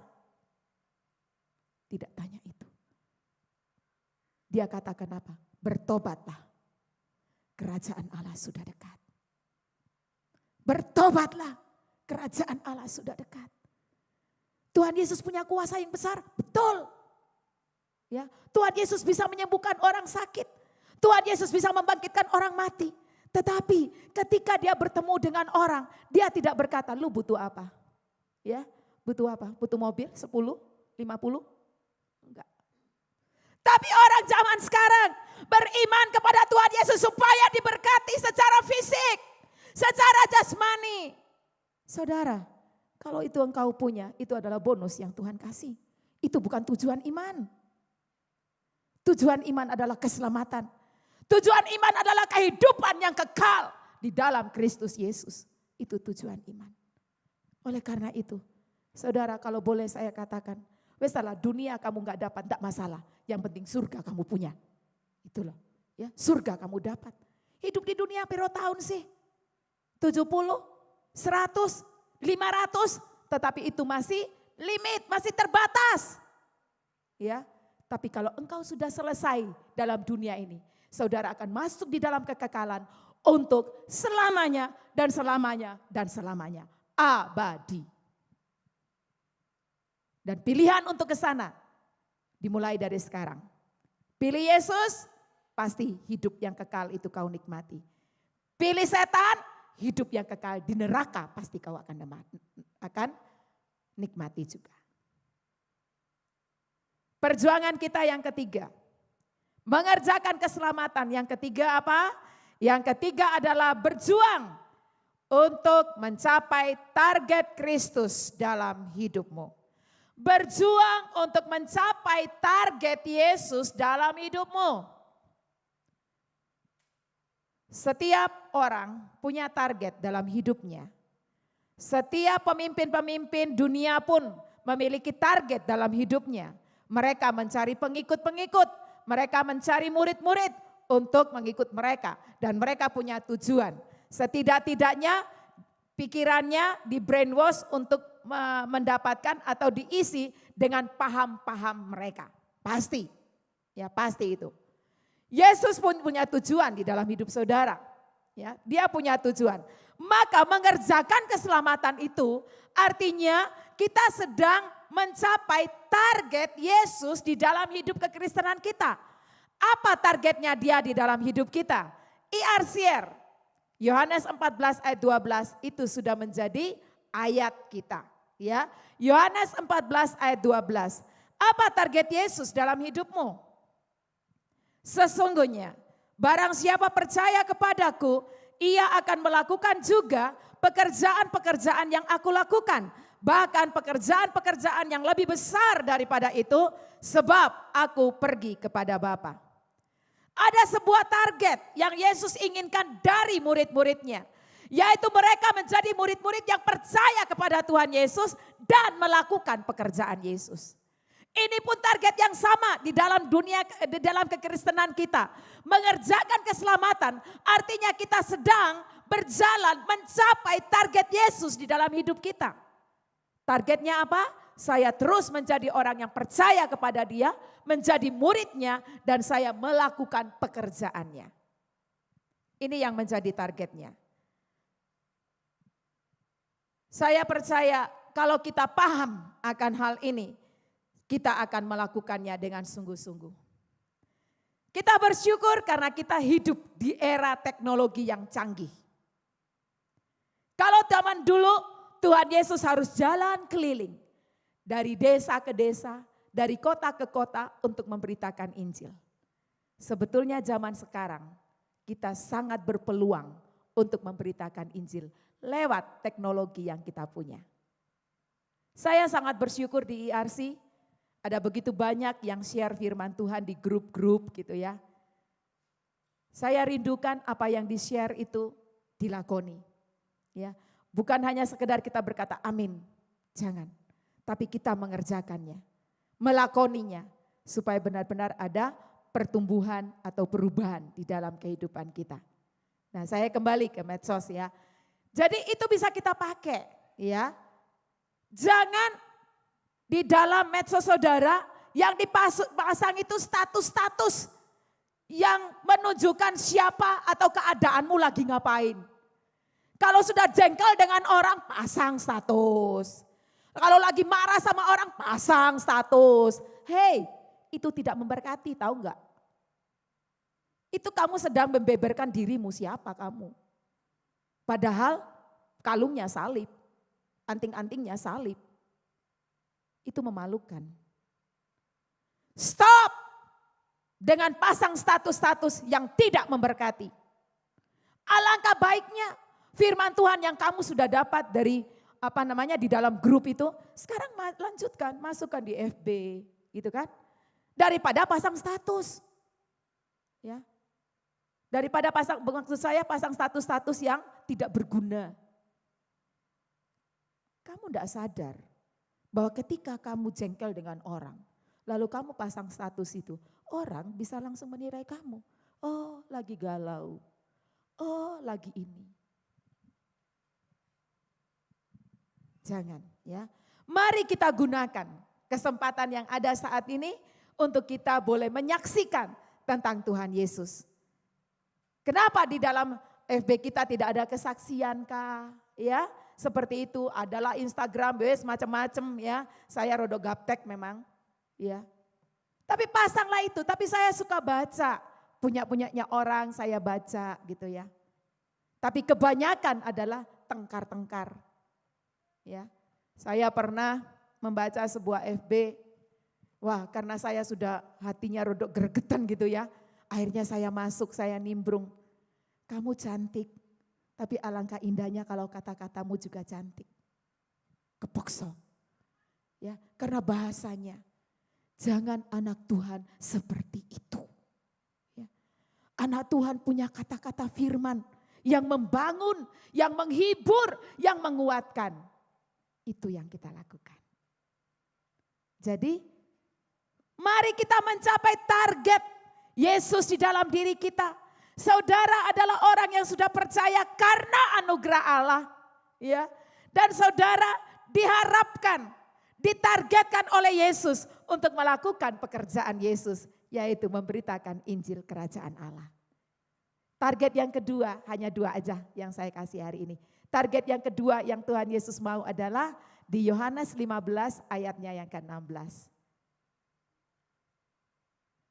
Tidak tanya itu. Dia katakan apa? Bertobatlah. Kerajaan Allah sudah dekat. Bertobatlah. Kerajaan Allah sudah dekat. Tuhan Yesus punya kuasa yang besar, betul. Ya, Tuhan Yesus bisa menyembuhkan orang sakit. Tuhan Yesus bisa membangkitkan orang mati. Tetapi ketika dia bertemu dengan orang, dia tidak berkata, lu butuh apa? Ya, butuh apa? Butuh mobil 10, 50? Enggak. Tapi orang zaman sekarang beriman kepada Tuhan Yesus supaya diberkati secara fisik, secara jasmani. Saudara, kalau itu engkau punya, itu adalah bonus yang Tuhan kasih. Itu bukan tujuan iman. Tujuan iman adalah keselamatan. Tujuan iman adalah kehidupan yang kekal di dalam Kristus Yesus. Itu tujuan iman. Oleh karena itu, saudara, kalau boleh saya katakan, salah dunia kamu gak dapat, gak masalah. Yang penting surga kamu punya. Itu loh, ya, surga kamu dapat. Hidup di dunia berapa tahun sih? 70, 100, 500, tetapi itu masih limit, masih terbatas. Ya, tapi kalau engkau sudah selesai dalam dunia ini, saudara akan masuk di dalam kekekalan untuk selamanya dan selamanya dan selamanya. Abadi. Dan pilihan untuk ke sana dimulai dari sekarang. Pilih Yesus, pasti hidup yang kekal itu kau nikmati. Pilih setan, hidup yang kekal di neraka pasti kau akan nikmati juga. Perjuangan kita yang ketiga, mengerjakan keselamatan. Yang ketiga apa? Yang ketiga adalah berjuang untuk mencapai target Kristus dalam hidupmu. Berjuang untuk mencapai target Yesus dalam hidupmu. Setiap orang punya target dalam hidupnya. Setiap pemimpin-pemimpin dunia pun memiliki target dalam hidupnya. Mereka mencari pengikut-pengikut, mereka mencari murid-murid untuk mengikut mereka. Dan mereka punya tujuan. Setidak-tidaknya pikirannya di brainwash untuk mendapatkan atau diisi dengan paham-paham mereka. Pasti, ya pasti itu. Yesus pun punya tujuan di dalam hidup saudara. Ya, dia punya tujuan. Maka mengerjakan keselamatan itu artinya kita sedang mencapai target Yesus di dalam hidup kekristenan kita. Apa targetnya dia di dalam hidup kita? IRCR, Yohanes 14 ayat 12 itu sudah menjadi ayat kita. Ya, Yohanes 14 ayat 12. Apa target Yesus dalam hidupmu? Sesungguhnya barang siapa percaya kepadaku, ia akan melakukan juga pekerjaan-pekerjaan yang aku lakukan. Bahkan pekerjaan-pekerjaan yang lebih besar daripada itu, sebab aku pergi kepada Bapa. Ada sebuah target yang Yesus inginkan dari murid-muridnya. Yaitu mereka menjadi murid-murid yang percaya kepada Tuhan Yesus dan melakukan pekerjaan Yesus. Ini pun target yang sama di dalam dunia, di dalam kekristenan kita. Mengerjakan keselamatan artinya kita sedang berjalan mencapai target Yesus di dalam hidup kita. Targetnya apa? Saya terus menjadi orang yang percaya kepada Dia, menjadi muridnya, dan saya melakukan pekerjaannya. Ini yang menjadi targetnya. Saya percaya kalau kita paham akan hal ini, kita akan melakukannya dengan sungguh-sungguh. Kita bersyukur karena kita hidup di era teknologi yang canggih. Kalau zaman dulu Tuhan Yesus harus jalan keliling dari desa ke desa, dari kota ke kota untuk memberitakan Injil. Sebetulnya zaman sekarang kita sangat berpeluang untuk memberitakan Injil lewat teknologi yang kita punya. Saya sangat bersyukur di IRC. Ada begitu banyak yang share firman Tuhan di grup-grup gitu ya. Saya rindukan apa yang di-share itu dilakoni. Ya, bukan hanya sekedar kita berkata amin, jangan. Tapi kita mengerjakannya, melakoninya supaya benar-benar ada pertumbuhan atau perubahan di dalam kehidupan kita. Nah, saya kembali ke medsos ya. Jadi itu bisa kita pakai, ya. Jangan di dalam medsos saudara yang dipasang itu status-status yang menunjukkan siapa atau keadaanmu lagi ngapain. Kalau sudah jengkel dengan orang, pasang status. Kalau lagi marah sama orang, pasang status. Hei, itu tidak memberkati, tahu enggak? Itu kamu sedang membeberkan dirimu, siapa kamu. Padahal kalungnya salib, anting-antingnya salib. Itu memalukan. Stop dengan pasang status-status yang tidak memberkati. Alangkah baiknya firman Tuhan yang kamu sudah dapat dari di dalam grup itu, sekarang lanjutkan, masukkan di FB, gitu kan? Daripada pasang status. Ya. Daripada maksud saya pasang status-status yang tidak berguna. Kamu tidak sadar bahwa ketika kamu jengkel dengan orang, lalu kamu pasang status itu, orang bisa langsung menilai kamu. Oh, lagi galau. Oh, lagi ini. Jangan, ya. Mari kita gunakan kesempatan yang ada saat ini untuk kita boleh menyaksikan tentang Tuhan Yesus. Kenapa di dalam FB kita tidak ada kesaksian kah? Ya, seperti itu adalah Instagram, macam-macam ya. Saya rodok gaptek memang, ya. Tapi pasanglah itu, tapi saya suka baca. Punyanya orang saya baca gitu ya. Tapi kebanyakan adalah tengkar-tengkar. Ya. Saya pernah membaca sebuah FB. Wah, karena saya sudah hatinya rodok gregetan gitu ya. Akhirnya saya masuk, saya nimbrung. Kamu cantik, tapi alangkah indahnya kalau kata-katamu juga cantik. Kepokso. Ya, karena bahasanya, jangan anak Tuhan seperti itu. Ya. Anak Tuhan punya kata-kata firman yang membangun, yang menghibur, yang menguatkan. Itu yang kita lakukan. Jadi, mari kita mencapai target Yesus di dalam diri kita. Saudara adalah orang yang sudah percaya karena anugerah Allah. Ya. Dan saudara diharapkan, ditargetkan oleh Yesus untuk melakukan pekerjaan Yesus. Yaitu memberitakan Injil Kerajaan Allah. Target yang kedua, hanya 2 aja yang saya kasih hari ini. Target yang kedua yang Tuhan Yesus mau adalah di Yohanes 15 ayatnya yang ke-16.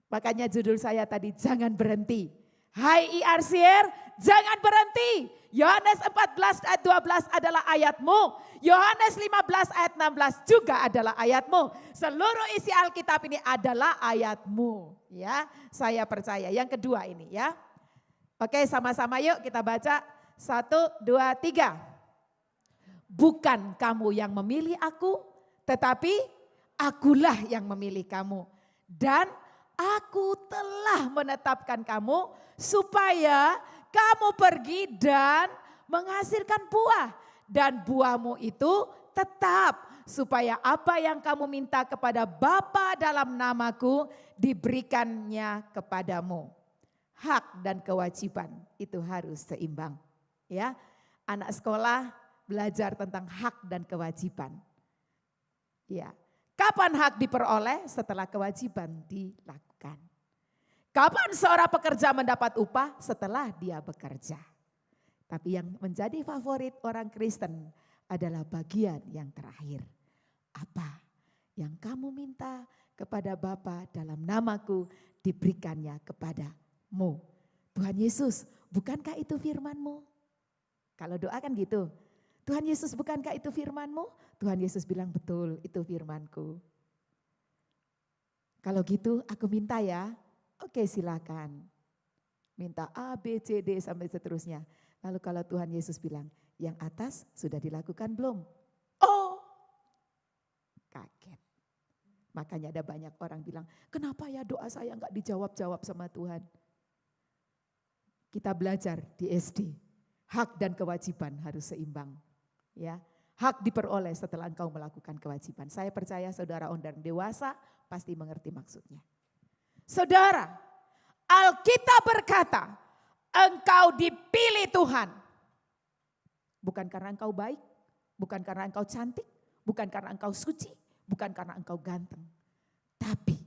Makanya judul saya tadi, jangan berhenti. Hai IRCR, jangan berhenti. Yohanes 14 ayat 12 adalah ayatmu. Yohanes 15 ayat 16 juga adalah ayatmu. Seluruh isi Alkitab ini adalah ayatmu. Ya, saya percaya. Yang kedua ini ya. Oke, sama-sama yuk kita baca. 1, 2, 3. Bukan kamu yang memilih aku, tetapi akulah yang memilih kamu. Dan aku telah menetapkan kamu supaya kamu pergi dan menghasilkan buah. Dan buahmu itu tetap supaya apa yang kamu minta kepada Bapa dalam namaku diberikannya kepadamu. Hak dan kewajiban itu harus seimbang. Ya, anak sekolah belajar tentang hak dan kewajiban. Ya. Kapan hak diperoleh? Setelah kewajiban dilakukan. Kapan seorang pekerja mendapat upah? Setelah dia bekerja. Tapi yang menjadi favorit orang Kristen adalah bagian yang terakhir. Apa yang kamu minta kepada Bapa dalam namaku diberikannya kepadamu. Tuhan Yesus, bukankah itu firman-Mu? Kalau doa kan gitu. Tuhan Yesus, bukankah itu firman-Mu? Tuhan Yesus bilang, betul, itu firman-Ku. Kalau gitu aku minta ya. Oke, silakan. Minta A, B, C, D sampai seterusnya. Lalu kalau Tuhan Yesus bilang, yang atas sudah dilakukan belum? Oh, kaget. Makanya ada banyak orang bilang, kenapa ya doa saya enggak dijawab-jawab sama Tuhan? Kita belajar di SD. Hak dan kewajiban harus seimbang. Ya, hak diperoleh setelah engkau melakukan kewajiban. Saya percaya saudara ondang dewasa pasti mengerti maksudnya. Saudara, Alkitab berkata, engkau dipilih Tuhan. Bukan karena engkau baik, bukan karena engkau cantik, bukan karena engkau suci, bukan karena engkau ganteng. Tapi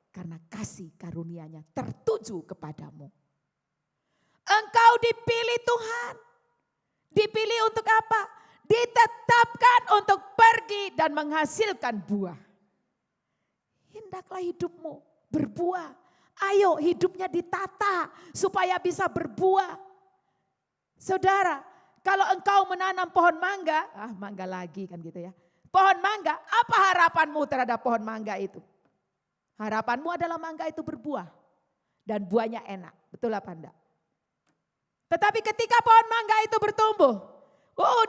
karena kasih karunia-Nya tertuju kepadamu. Engkau dipilih Tuhan. Dipilih untuk apa? Ditetapkan untuk pergi dan menghasilkan buah. Hendaklah hidupmu berbuah. Ayo hidupnya ditata supaya bisa berbuah. Saudara, kalau engkau menanam pohon mangga, mangga lagi kan gitu ya. Pohon mangga, apa harapanmu terhadap pohon mangga itu? Harapanmu adalah mangga itu berbuah dan buahnya enak, betul apa enggak? Tetapi ketika pohon mangga itu bertumbuh,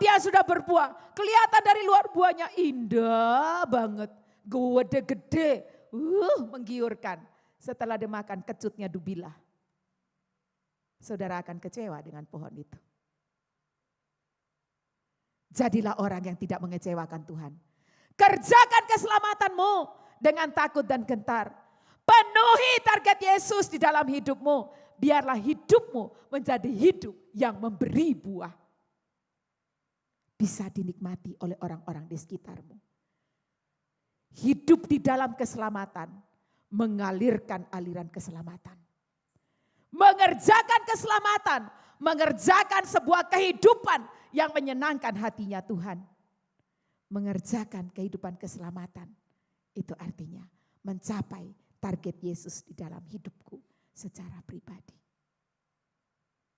dia sudah berbuah. Kelihatan dari luar buahnya indah banget, gede-gede, menggiurkan. Setelah dimakan kecutnya dubilah. Saudara akan kecewa dengan pohon itu. Jadilah orang yang tidak mengecewakan Tuhan. Kerjakan keselamatanmu dengan takut dan gentar. Penuhi target Yesus di dalam hidupmu. Biarlah hidupmu menjadi hidup yang memberi buah. Bisa dinikmati oleh orang-orang di sekitarmu. Hidup di dalam keselamatan. Mengalirkan aliran keselamatan. Mengerjakan keselamatan. Mengerjakan sebuah kehidupan yang menyenangkan hatinya Tuhan. Mengerjakan kehidupan keselamatan. Itu artinya mencapai target Yesus di dalam hidupku secara pribadi.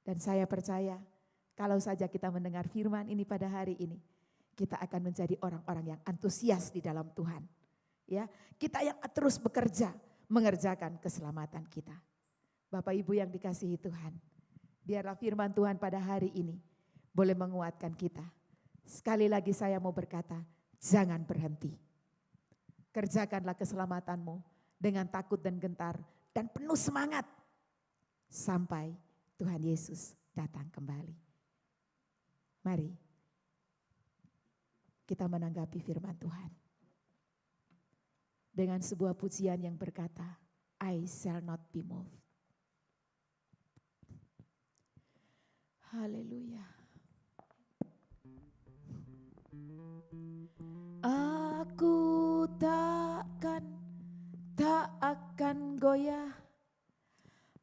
Dan saya percaya kalau saja kita mendengar firman ini pada hari ini, kita akan menjadi orang-orang yang antusias di dalam Tuhan. Ya, kita yang terus bekerja mengerjakan keselamatan kita. Bapak Ibu yang dikasihi Tuhan, biarlah firman Tuhan pada hari ini boleh menguatkan kita. Sekali lagi saya mau berkata, jangan berhenti. Kerjakanlah keselamatanmu dengan takut dan gentar dan penuh semangat sampai Tuhan Yesus datang kembali. Mari kita menanggapi firman Tuhan dengan sebuah pujian yang berkata, I shall not be moved. Haleluya. Aku tak akan goyah.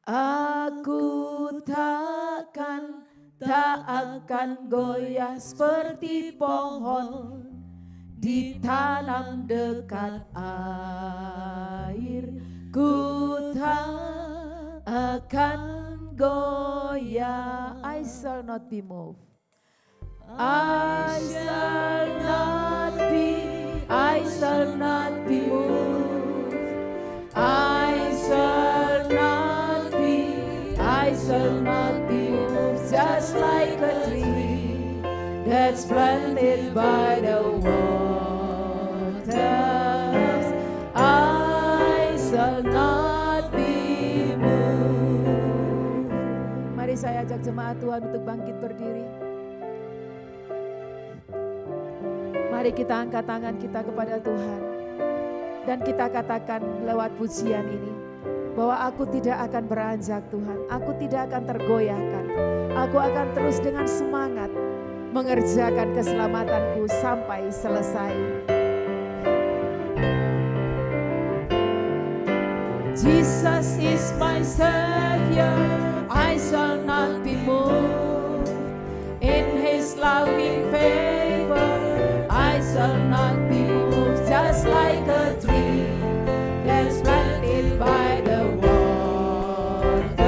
Aku tak akan goyah seperti pohon ditanam dekat air. Ku tak akan goyah. I shall not be moved. I shall not be moved. I shall not be moved. Just like a tree that's planted by the waters. I shall not be moved. Mari saya ajak jemaat Tuhan untuk bangkit berdiri. Mari kita angkat tangan kita kepada Tuhan. Dan kita katakan lewat pujian ini. Bahwa aku tidak akan beranjak Tuhan. Aku tidak akan tergoyahkan. Aku akan terus dengan semangat. Mengerjakan keselamatanku sampai selesai. Jesus is my Savior. I shall not be moved. In His loving favor. I shall not be moved, just like a tree that's planted by the waters.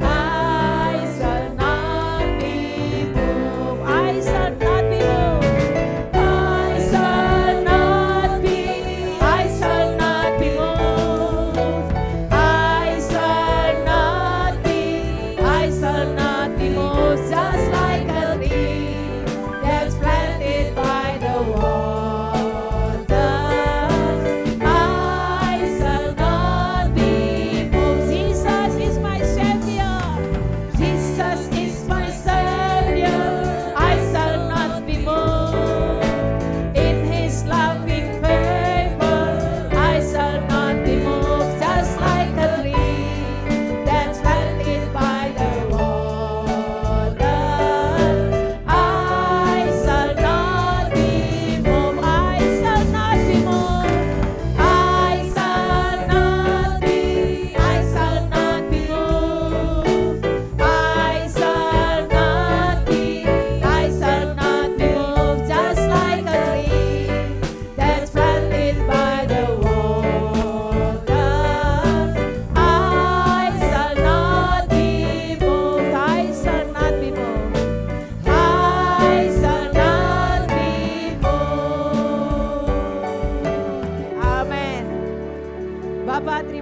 I shall not be moved. I shall not be moved. I shall not be moved. I shall not be moved, just like a tree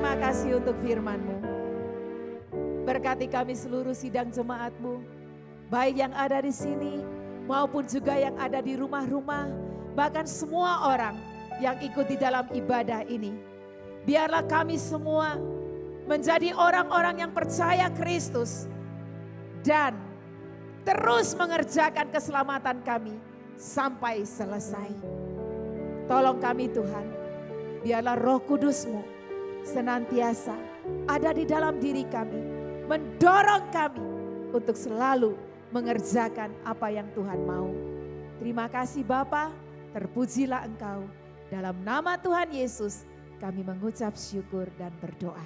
terima kasih untuk firman-Mu. Berkati kami seluruh sidang jemaat-Mu, baik yang ada di sini maupun juga yang ada di rumah-rumah, bahkan semua orang yang ikut di dalam ibadah ini. Biarlah kami semua menjadi orang-orang yang percaya Kristus dan terus mengerjakan keselamatan kami sampai selesai. Tolong kami Tuhan, biarlah Roh Kudus-Mu senantiasa ada di dalam diri kami, mendorong kami untuk selalu mengerjakan apa yang Tuhan mau. Terima kasih Bapa, terpujilah Engkau. Dalam nama Tuhan Yesus kami mengucap syukur dan berdoa.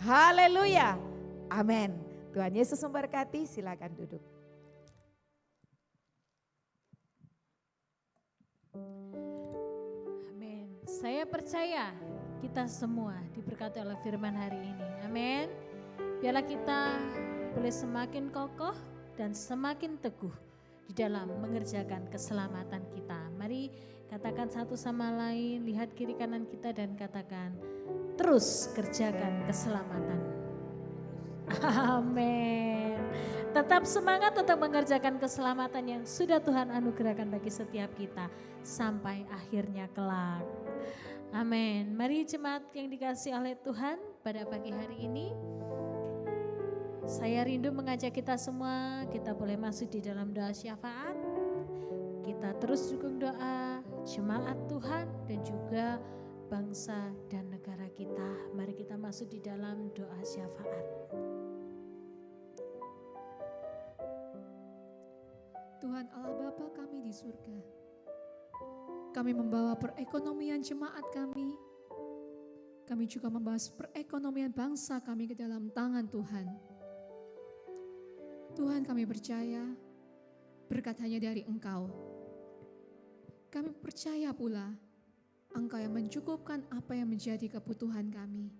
Haleluya, amin. Tuhan Yesus memberkati, silakan duduk. Amin. Saya percaya kita semua diberkati oleh firman hari ini. Amin. Biarlah kita boleh semakin kokoh dan semakin teguh di dalam mengerjakan keselamatan kita. Mari katakan satu sama lain, lihat kiri kanan kita dan katakan, terus kerjakan keselamatan. Amin. Tetap semangat untuk mengerjakan keselamatan yang sudah Tuhan anugerahkan bagi setiap kita sampai akhirnya kelak. Amin. Mari jemaat yang dikasihi oleh Tuhan pada pagi hari ini, saya rindu mengajak kita semua, kita boleh masuk di dalam doa syafaat. Kita terus dukung doa jemaat Tuhan dan juga bangsa dan negara kita. Mari kita masuk di dalam doa syafaat. Tuhan Allah Bapa kami di surga, kami membawa perekonomian jemaat kami juga membawa perekonomian bangsa kami ke dalam tangan Tuhan. Tuhan, kami percaya berkat hanya dari Engkau. Kami percaya pula Engkau yang mencukupkan apa yang menjadi kebutuhan kami.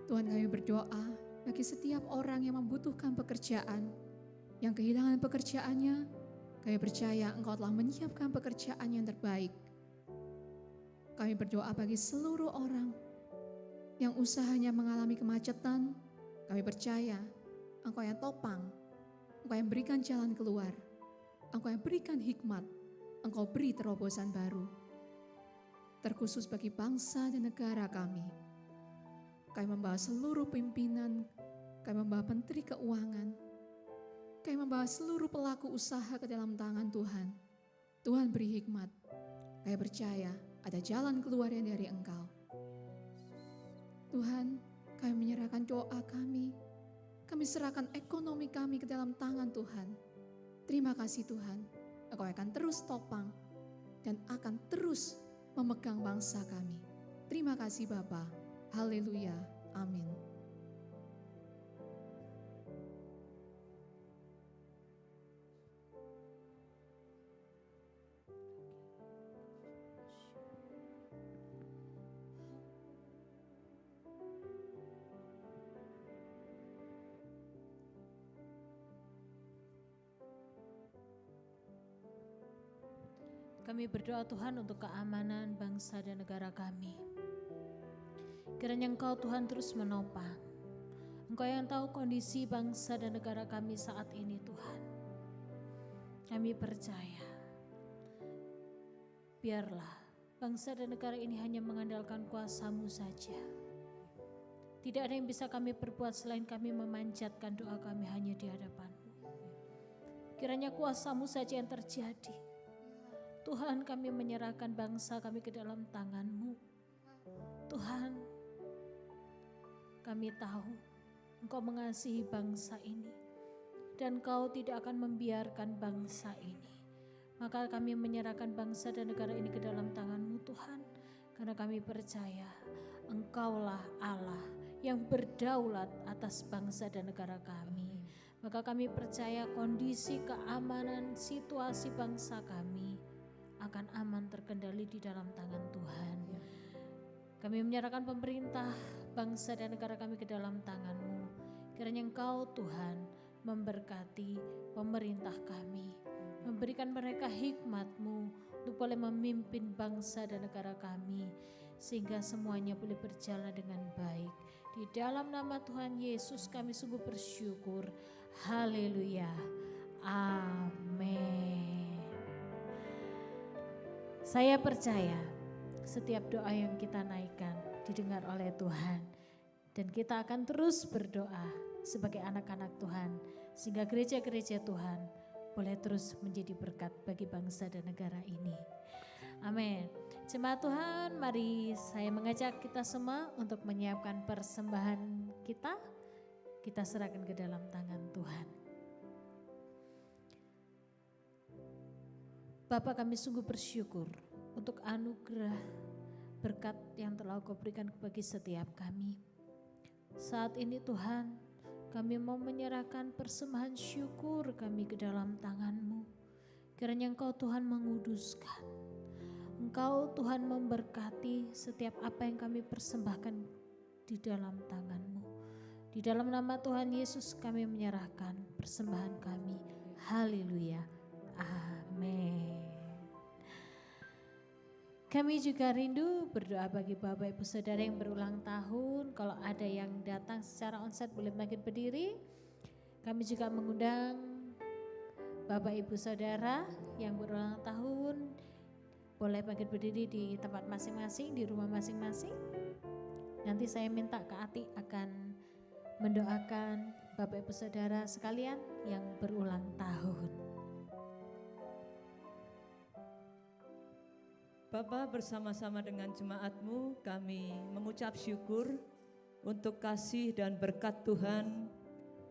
Tuhan, kami berdoa bagi setiap orang yang membutuhkan pekerjaan, yang kehilangan pekerjaannya, kami percaya Engkau telah menyiapkan pekerjaan yang terbaik. Kami berdoa bagi seluruh orang yang usahanya mengalami kemacetan, kami percaya Engkau yang topang, Engkau yang berikan jalan keluar, Engkau yang berikan hikmat, Engkau beri terobosan baru. Terkhusus bagi bangsa dan negara kami. Kami membawa seluruh pimpinan, kami membawa menteri keuangan, kami membawa seluruh pelaku usaha ke dalam tangan Tuhan. Tuhan beri hikmat. Kami percaya ada jalan keluar yang dari Engkau. Tuhan, kami menyerahkan doa kami. Kami serahkan ekonomi kami ke dalam tangan Tuhan. Terima kasih Tuhan. Engkau akan terus topang dan akan terus memegang bangsa kami. Terima kasih Bapa. Haleluya. Amin. Kami berdoa Tuhan untuk keamanan bangsa dan negara kami. Kiranya Engkau Tuhan terus menopang. Engkau yang tahu kondisi bangsa dan negara kami saat ini Tuhan. Kami percaya. Biarlah bangsa dan negara ini hanya mengandalkan kuasa-Mu saja. Tidak ada yang bisa kami perbuat selain kami memanjatkan doa kami hanya di hadapan-Mu. Kiranya kuasa-Mu saja yang terjadi. Tuhan, kami menyerahkan bangsa kami ke dalam tangan-Mu. Tuhan, kami tahu Engkau mengasihi bangsa ini dan Engkau tidak akan membiarkan bangsa ini. Maka kami menyerahkan bangsa dan negara ini ke dalam tangan-Mu Tuhan, karena kami percaya Engkaulah Allah yang berdaulat atas bangsa dan negara kami. Maka kami percaya kondisi keamanan situasi bangsa kami akan aman terkendali di dalam tangan Tuhan. Kami menyerahkan pemerintah bangsa dan negara kami ke dalam tangan-Mu. Kiranya Engkau Tuhan memberkati pemerintah kami, memberikan mereka hikmat-Mu untuk boleh memimpin bangsa dan negara kami, sehingga semuanya boleh berjalan dengan baik. Di dalam nama Tuhan Yesus kami sungguh bersyukur. Haleluya. Amin. Saya percaya setiap doa yang kita naikkan didengar oleh Tuhan. Dan kita akan terus berdoa sebagai anak-anak Tuhan. Sehingga gereja-gereja Tuhan boleh terus menjadi berkat bagi bangsa dan negara ini. Amin. Jemaat Tuhan, mari saya mengajak kita semua untuk menyiapkan persembahan kita. Kita serahkan ke dalam tangan Tuhan. Bapa, kami sungguh bersyukur untuk anugerah berkat yang telah Kau berikan bagi setiap kami. Saat ini Tuhan, kami mau menyerahkan persembahan syukur kami ke dalam tangan-Mu. Kiranya Engkau Tuhan menguduskan. Engkau Tuhan memberkati setiap apa yang kami persembahkan di dalam tangan-Mu. Di dalam nama Tuhan Yesus kami menyerahkan persembahan kami. Haleluya. Amin. Kami juga rindu berdoa bagi Bapak Ibu Saudara yang berulang tahun. Kalau ada yang datang secara onsite boleh bangkit berdiri. Kami juga mengundang Bapak Ibu Saudara yang berulang tahun. Boleh bangkit berdiri di tempat masing-masing, di rumah masing-masing. Nanti saya minta Kak Ati akan mendoakan Bapak Ibu Saudara sekalian yang berulang tahun. Bapa, bersama-sama dengan jemaat-Mu kami mengucap syukur untuk kasih dan berkat Tuhan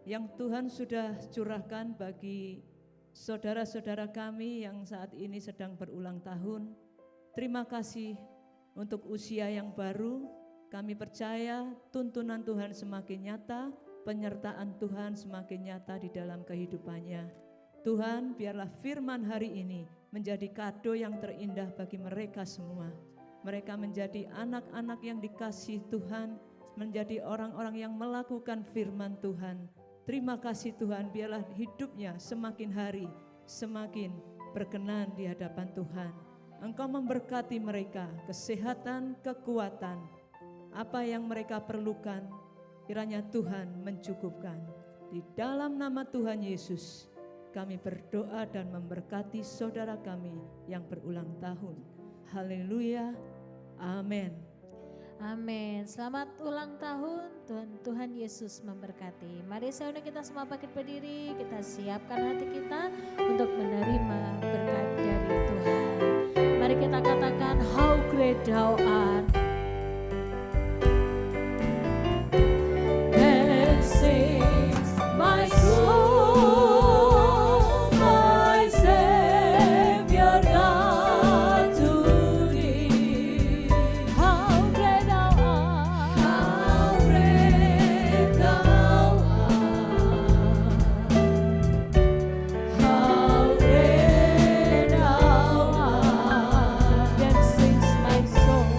yang Tuhan sudah curahkan bagi saudara-saudara kami yang saat ini sedang berulang tahun. Terima kasih untuk usia yang baru. Kami percaya tuntunan Tuhan semakin nyata, penyertaan Tuhan semakin nyata di dalam kehidupannya. Tuhan, biarlah firman hari ini menjadi kado yang terindah bagi mereka semua. Mereka menjadi anak-anak yang dikasihi Tuhan, menjadi orang-orang yang melakukan firman Tuhan. Terima kasih Tuhan, biarlah hidupnya semakin hari semakin berkenan di hadapan Tuhan. Engkau memberkati mereka, kesehatan, kekuatan, apa yang mereka perlukan, kiranya Tuhan mencukupkan. Di dalam nama Tuhan Yesus, kami berdoa dan memberkati saudara kami yang berulang tahun. Haleluya, amin. Amin. Selamat ulang tahun, Tuhan Yesus memberkati. Mari saya undang kita semua bangkit berdiri, kita siapkan hati kita untuk menerima berkat dari Tuhan. Mari kita katakan, how great thou art. And sings my soul, my Savior God to thee. How great thou art. How great thou art. How great thou art. Then sings my soul.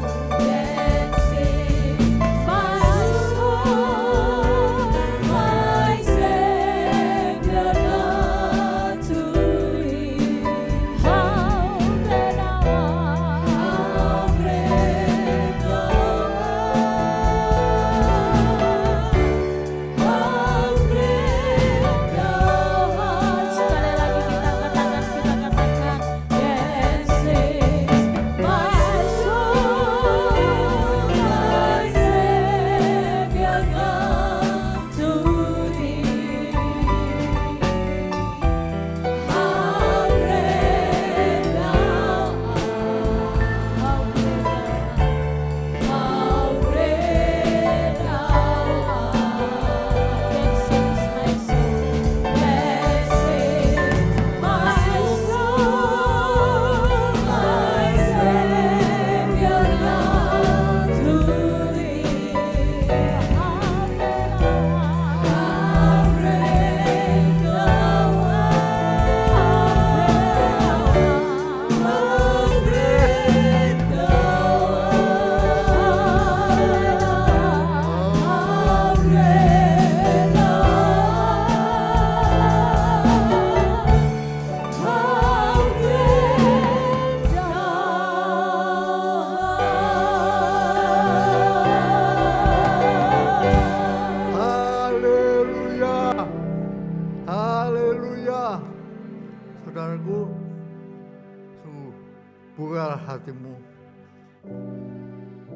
bukalah hatimu.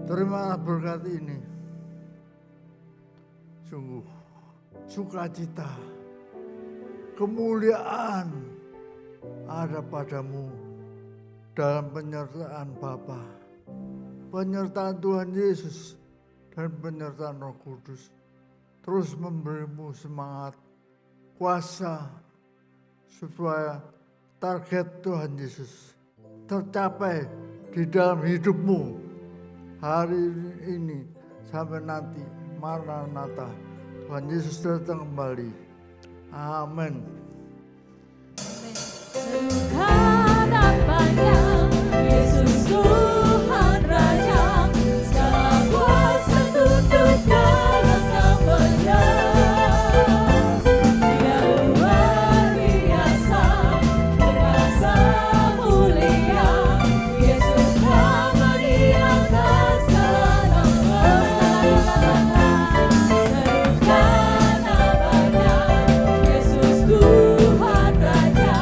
Terimalah berkat ini. Sungguh sukacita, kemuliaan ada padamu dalam penyertaan Bapa, penyertaan Tuhan Yesus, dan penyertaan Roh Kudus. Terus memberimu semangat, kuasa, supaya target Tuhan Yesus tercapai di dalam hidupmu hari ini sampai nanti. Maranatha, Tuhan Yesus datang kembali. Amin. Tuhan apanya, Yesus Tuhan Raja, segala kuasa tunduk dalam nama-Nya. Dia luar biasa, berkuasa mulia, Yesus nama di atas segala nama. Serukan namanya, Yesus Tuhan Raja,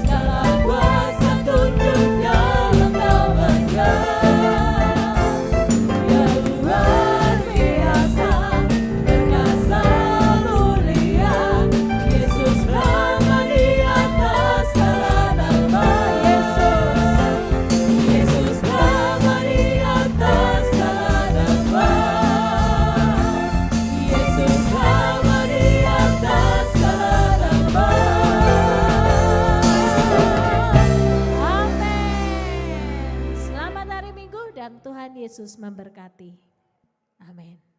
segala kuasa tunduk dalam nama-Nya. Dia luar biasa, berkuasa mulia, Yesus nama di atas segala nama. Yesus nama di atas segala nama. Yesus nama di atas segala nama. Amin. Selamat hari Minggu dan Tuhan Yesus memberkati. Amin.